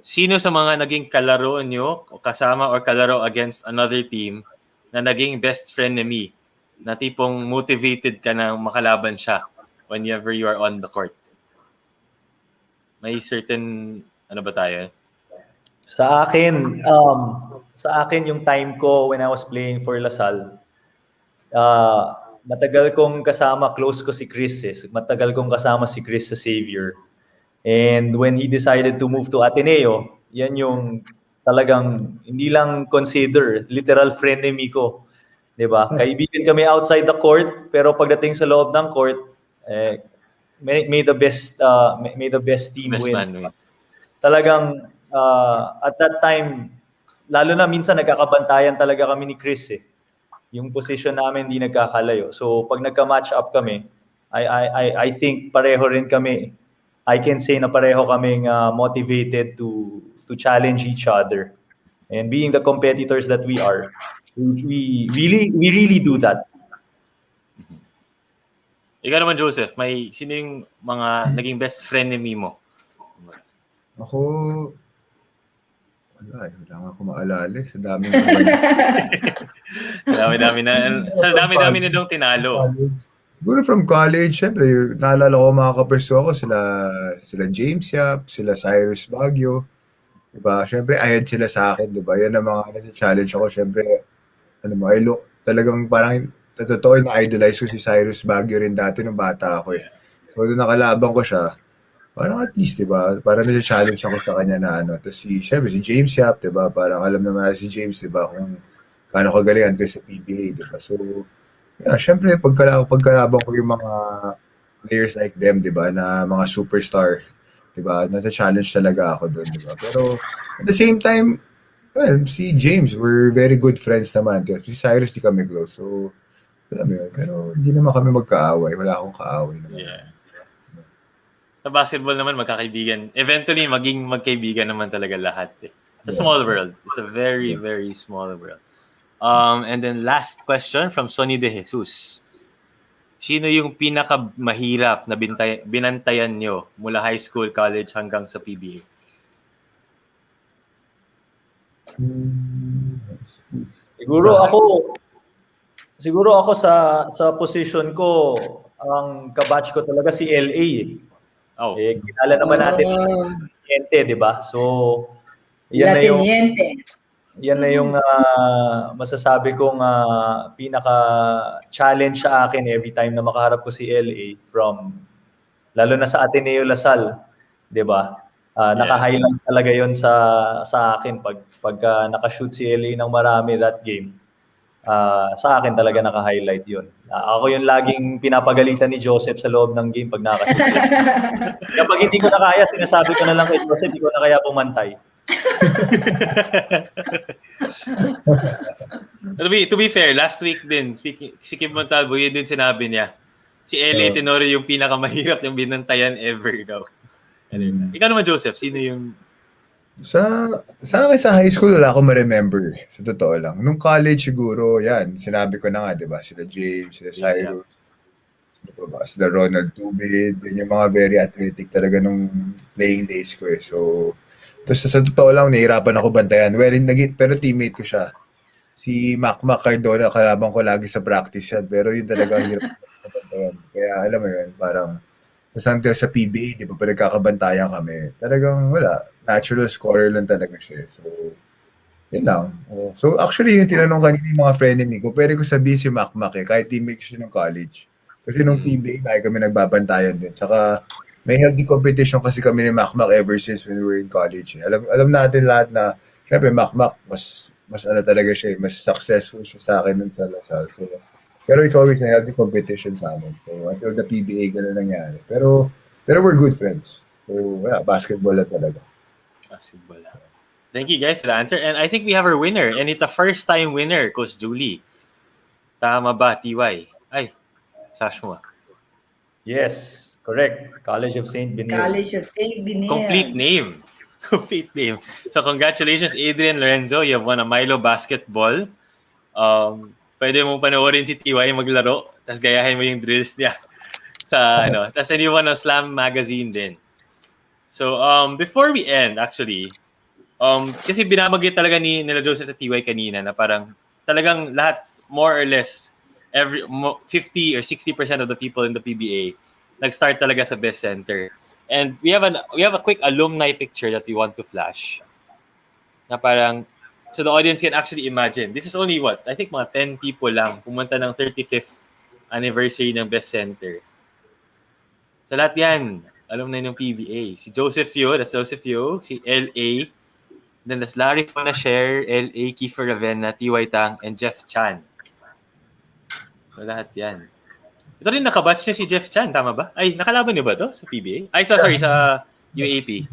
Sino sa mga naging kalaro nyo o kasama or kalaro against another team na naging best friend ni me? Na tipong motivated ka na makalaban siya whenever you are on the court? May certain, ano ba tayo? Sa akin yung time ko when I was playing for Lasal, matagal kong kasama, close ko si Chris eh. Matagal kong kasama si Chris sa Xavier. And when he decided to move to Ateneo, yan yung talagang hindi lang consider, literal frenemy ko. 'Di ba? Kaibigan kami outside the court, pero pagdating sa loob ng court, may the best team win. Talagang at that time, lalo na minsan nagkakabantayan talaga kami ni Chris eh. Yung position namin hindi nagkakalayo. So pag nagka-match up kami, I think pareho rin kami. I can say na pareho kaming motivated to challenge each other. And being the competitors that we are, we really do that. Ikaw naman, Joseph, sino yung mga naging best friend ni mo? Ako, wala nga ako maalala. Sa dami Sa dami na daw tinalo. Siguro from college, syempre, naalala ko mga kaperso ako, sila James Yap, sila Cyrus Baguio. Diba? Syempre, ahead sila sa akin, diba? Yan ang mga nasa-challenge ako. Syempre, talagang parang, totoo, na-idolize ko si Cyrus Baguio rin dati nung bata ako eh. So, doon nakalaban ko siya. Parang at least, diba? Parang nasa-challenge ako sa kanya na ano. Tapos syempre, si James Yap, diba? Parang alam naman na si James, diba? Kung paano kagalingan ko sa PBA, diba? So, yeah, syempre, pagkalaban ko yung mga players like them, diba? Na mga superstar, diba? Nasa-challenge talaga ako doon, diba? Pero, at the same time, well, si James, we're very good friends naman. Si Cyrus, di kami close. So, alam mo yun. Pero, hindi naman kami magkaaway. Wala akong kaaway naman. Yeah. Sa basketball naman, magkakaibigan. Eventually, maging magkaibigan naman talaga lahat. Eh. It's a small world. It's a very, very small world. And then last question from Sonny De Jesus. Sino yung pinakamahirap na binantayan nyo mula high school, college hanggang sa PBA? Siguro ako siguro ako sa position ko, ang kabatch ko talaga si LA eh. Oh. Kilala naman natin Teniente, di ba? So, yan La na yung Teniente. yan na yung masasabi kong pinaka-challenge sa akin every time na makaharap ko si LA lalo na sa Ateneo Lasal, 'di ba? Naka-highlight talaga 'yon sa akin pag naka-shoot si LA ng marami that game. Sa akin talaga naka-highlight 'yon. Ako yung laging pinapagalitan ni Joseph sa loob ng game pag naka-shoot siya. Kapag hindi ko na kaya, sinasabi ko na lang kay Joseph, hindi ko na kaya bumantay. To be fair, last week din, si Kim Montalvo, yun din sinabi niya. Si L.A. Tenorio yung pinakamahirap yung binantayan ever daw. Ikaw naman, Joseph, sino yung... Sa akin sa high school, wala akong ma-remember. Sa totoo lang. Nung college siguro, yan, sinabi ko na nga, di ba? Sila James, sila Cyrus, sila Ronald Tubid, yun yung mga very athletic talaga nung playing days ko eh. So, tapos sa totoo lang, nahihirapan ako bantayan. Well, pero teammate ko siya. Si Mac Cardona, kalaban ko lagi sa practice yan. Pero yun talaga hirap bantayan. Kaya alam mo yun, parang until sa PBA, di ba, nagkakabantayan kami. Talagang wala. Natural scorer lang talaga siya. So, yun lang. So, actually, yung tinanong kanina yung mga frenemy ko, pwede ko sabihin si Mac eh, kahit teammate siya ng college. Kasi nung PBA, lagi kami nagbabantayan din. Tsaka, may healthy competition kasi kami ni Mac ever since when we were in college. Alam natin lahat na, syempre, Mac mas ano talaga siya, mas successful siya sa akin nun sa Lasal. So, pero it's always a healthy competition sa amin. So, until the PBA, gano'n nangyari. Pero we're good friends. So, wala, basketball lang talaga. Basketball lang. Thank you guys for the answer. And I think we have our winner. And it's a first-time winner, Coach Julie. Tama ba, TY? Ay, sash mo. Yes, correct. College of St. Benil. College of St. Benil. Complete name. So congratulations, Adrian Lorenzo. You have won a Milo basketball. Pwede mo panoorin si TY maglaro, tapos gayahin mo yung drills niya. Tapos hindi mo ng Slam magazine din. So before we end, actually, kasi binamagit talaga nila Joseph at TY kanina na parang talagang lahat, more or less, 50 or 60% of the people in the PBA nag-start talaga sa best center. And we have a quick alumni picture that we want to flash. Na parang, so the audience can actually imagine. This is only what? I think mga 10 people lang pumunta ng 35th anniversary ng best center. So lahat yan, alumni ng PBA. Si Joseph Yo, that's Joseph Yo. Si L.A. Then that's Larry Fonashare, L.A. Kiefer Ravenna, T.Y. Tang, and Jeff Chan. So lahat yan. Ito rin nakabatch niya si Jeff Chan, tama ba? Ay, nakalaban niyo ba to sa PBA? Ay, sorry, sa UAP.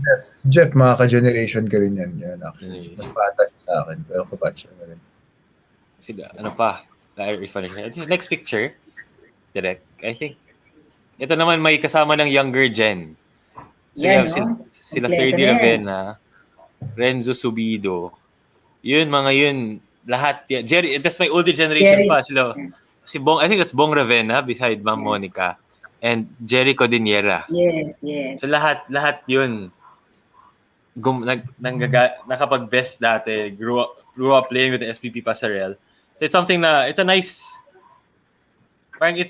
Jeff, mga ka-generation ka rin yan. Yan actually. Mas bata siya sa akin, pero kabatch siya rin. Ano pa? This is next picture. Direct. I think. Ito naman may kasama ng younger gen. So yan, sila third year Ravenna, Renzo Subido. Yun, mga yun. Lahat yan. Jerry, that's my older generation pa. Sila, I think that's Bong Ravenna beside Ma'am Monica and Jerry Codiniera. Yes. So lahat yun nakapag-best dati, grew up playing with the SPP Pasarel. It's something it's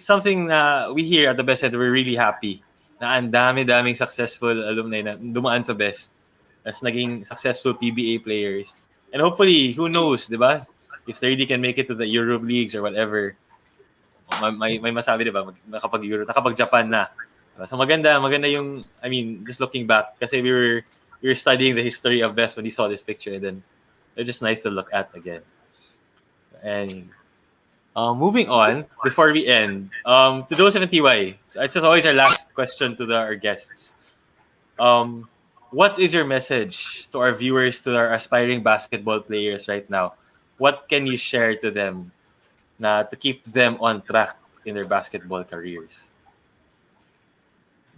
something we here at the Best Center, we're really happy na ang daming successful alumni na dumaan sa best. As naging successful PBA players. And hopefully, who knows, di ba? If 30 can make it to the Europe Leagues or whatever, may masabi, di ba? Nakapag-Japan na. So maganda yung, I mean, just looking back, kasi we were studying the history of Best when we saw this picture, and then they're just nice to look at again. And moving on, before we end, to Joseph and TY, it's just always our last question to our guests. What is your message to our viewers, to our aspiring basketball players right now? What can you share to them to keep them on track in their basketball careers?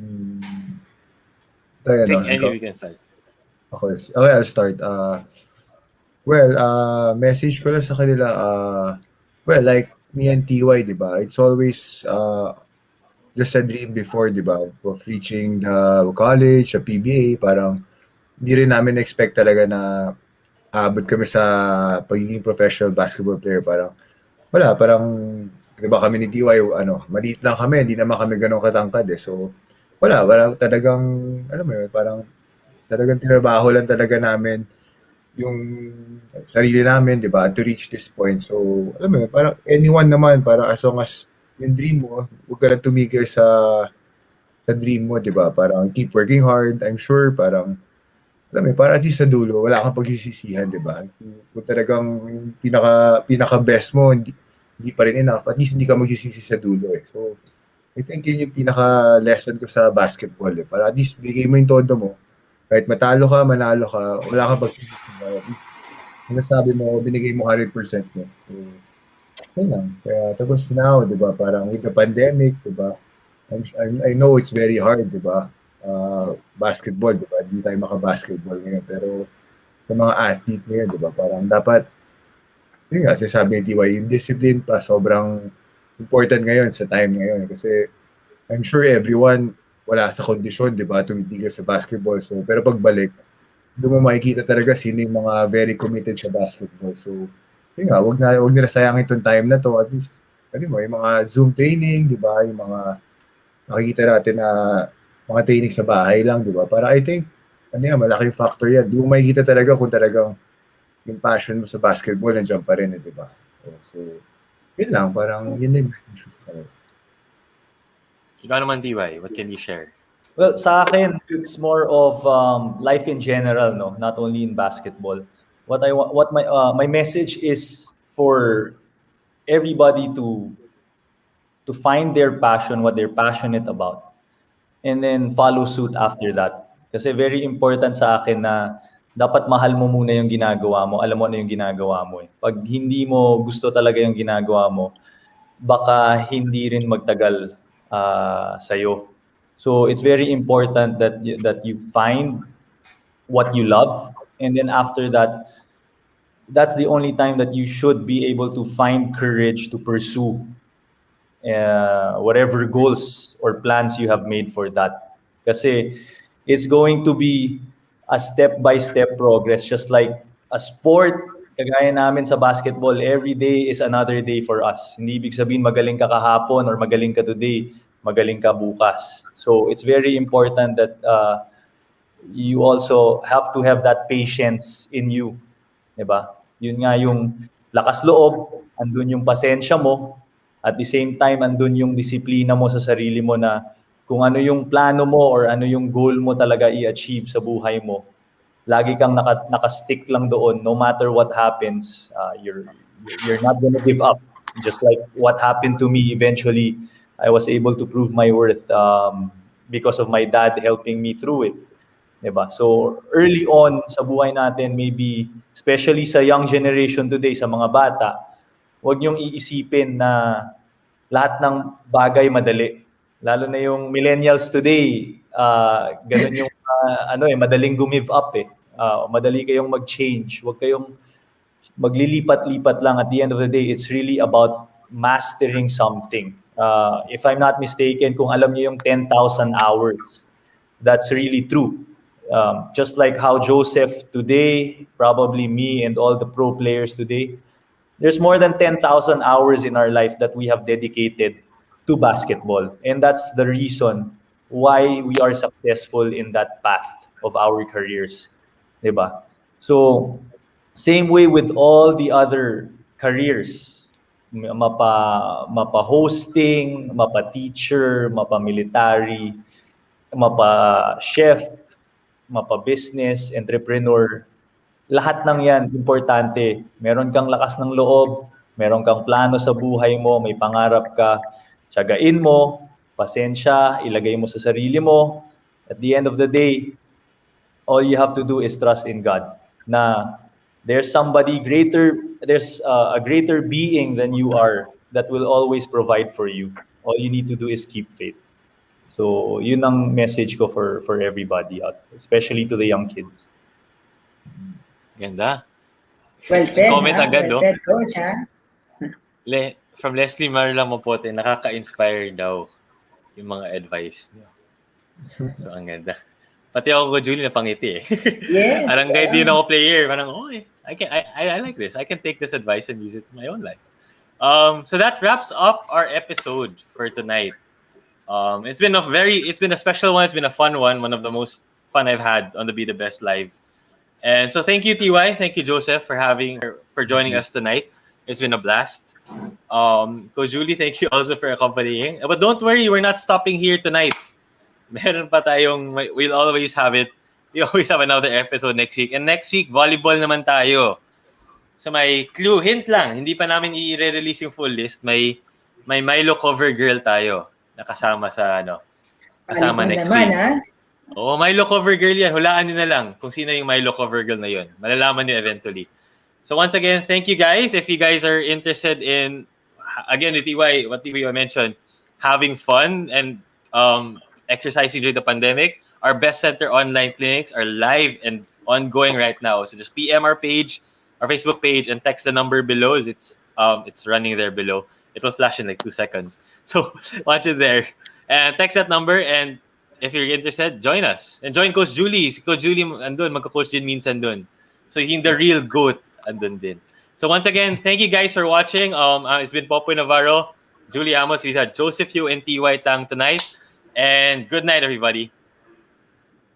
We can start. Okay, I'll start. Message ko lang sa kanila, like me and TY, di ba? It's always just a dream before, di ba? Of reaching the college, the PBA, parang hindi rin namin expect talaga na abot kami sa pagiging professional basketball player, parang wala, parang, di ba kami ni TY, maliit lang kami, hindi naman kami ganun katangkad eh. So, wala talagang, alam mo yun, parang talagang tinrabaho lang talaga namin yung sarili namin, di ba, to reach this point. So, alam mo yun, parang anyone naman, parang as long as yung dream mo, huwag ka lang tumigil sa dream mo, di ba? Parang keep working hard, I'm sure, parang, alam mo yun, parang at least sa dulo, wala kang pagsisisihan, di ba? Kung talagang yung pinaka-best mo, hindi pa rin enough, at least hindi ka magsisisi sa dulo eh. So, I think yun yung pinaka-lesson ko sa basketball eh. Para at least bigay mo yung todo mo, kahit matalo ka, manalo ka, wala kang pagsisisi. At least, sinasabi mo, binigay mo 100% mo. So, yun lang. Kaya tapos now, di ba, parang with the pandemic, di ba, I know it's very hard, di ba? Basketball, di ba? Hindi tayo maka-basketball ngayon. Pero sa mga athlete ngayon, di ba? Parang dapat, yun nga, sinasabi ni TY, yung discipline pa sobrang important ngayon sa time ngayon. Kasi I'm sure everyone wala sa kondisyon, di ba? Tumitigil sa basketball. So, pero pagbalik, doon mo makikita talaga sino yung mga very committed sa basketball. So, yun nga, wag nila sayangin itong time na to. At least, ano mo, yung mga Zoom training, di ba? Yung mga nakikita natin na mga training sa bahay lang, di ba? Para I think, malaking factor yan. Di mo makikita talaga kung talagang yung passion mo sa basketball nandiyan pa rin, di ba? So, yun lang, parang yun din yung message ko sa kanila. Ikaw naman, TY, what can you share? Well, sa akin, it's more of life in general, no, not only in basketball. What my message is for everybody to find their passion, what they're passionate about, and then follow suit after that. Kasi very important sa akin na dapat mahal mo muna yung ginagawa mo, alam mo ano yung ginagawa mo eh. Pag hindi mo gusto talaga yung ginagawa mo, baka hindi rin magtagal sa'yo. So it's very important that you find what you love, and then after that, that's the only time that you should be able to find courage to pursue whatever goals or plans you have made for that. Kasi it's going to be a step-by-step progress, just like a sport. Kagaya namin sa basketball, every day is another day for us. Hindi ibig sabihin magaling ka kahapon or magaling ka today, magaling ka bukas. So it's very important that you also have to have that patience in you. Diba? Yun nga yung lakas loob, andun yung pasensya mo, at the same time, andun yung disiplina mo sa sarili mo na kung ano yung plano mo or ano yung goal mo talaga i-achieve sa buhay mo, lagi kang naka-stick lang doon. No matter what happens, you're not gonna give up. Just like what happened to me eventually, I was able to prove my worth because of my dad helping me through it. Diba? So early on sa buhay natin, maybe especially sa young generation today, sa mga bata, huwag niyong iisipin na lahat ng bagay madali. Lalo na yung millennials today, ganun yung madaling gumive up eh. Madali kayong mag-change. Huwag kayong maglilipat-lipat lang. At the end of the day, it's really about mastering something. If I'm not mistaken, kung alam niyo yung 10,000 hours, that's really true. Just like how Joseph today, probably me and all the pro players today, there's more than 10,000 hours in our life that we have dedicated to basketball. And that's the reason why we are successful in that path of our careers. Diba? So, same way with all the other careers. Mapa-hosting, mapa-teacher, mapa-military, mapa-chef, mapa-business, entrepreneur, lahat ng yan, importante. Meron kang lakas ng loob, meron kang plano sa buhay mo, may pangarap ka, tiyagain mo, pasensya, ilagay mo sa sarili mo. At the end of the day, all you have to do is trust in God. Na there's somebody greater, there's a greater being than you are that will always provide for you. All you need to do is keep faith. So, yun ang message ko for everybody out, especially to the young kids. Ganda. Well said, Comment ha? agad, Well no? said, Coach, ha? From Leslie Marla Mapote, nakaka-inspire daw yung mga advice niyo. So, ang ganda. Pati ako ko Julie napangiti eh. Yes, Parang kahit di yeah. na ako player, parang okay, I like this. I can take this advice and use it to my own life. So that wraps up our episode for tonight. It's been a special one. It's been a fun one of the most fun I've had on the Be the Best Live. And so thank you, TY. Thank you, Joseph, for joining us tonight. It's been a blast. Ko Julie, thank you also for accompanying. But don't worry, we're not stopping here tonight. Meron pa tayong, we'll always have it. We always have another episode next week. And next week, volleyball naman tayo. So may clue, hint lang, hindi pa namin i-release yung full list. May Milo cover girl tayo na kasama sa kasama Volleyball next naman, week. ha? Oo, Milo cover girl yan. Hulaan nyo na lang kung sino yung Milo cover girl na yun. Malalaman nyo eventually. So once again, thank you guys. If you guys are interested in, again, with TY, what TY mentioned, having fun and exercising during the pandemic, our Best Center online clinics are live and ongoing right now. So just PM our page, our Facebook page, and text the number below. It's running there below. It will flash in like 2 seconds. So watch it there. And text that number, and if you're interested, join us. And join Coach Julie. Si Coach Julie andun, magka-coach din minsan dun. So yung the real GOAT andun din. So once again, thank you guys for watching. It's been Popoy Navarro, Julie Amos. We had Joseph Yu and TY Tang tonight. And good night, everybody.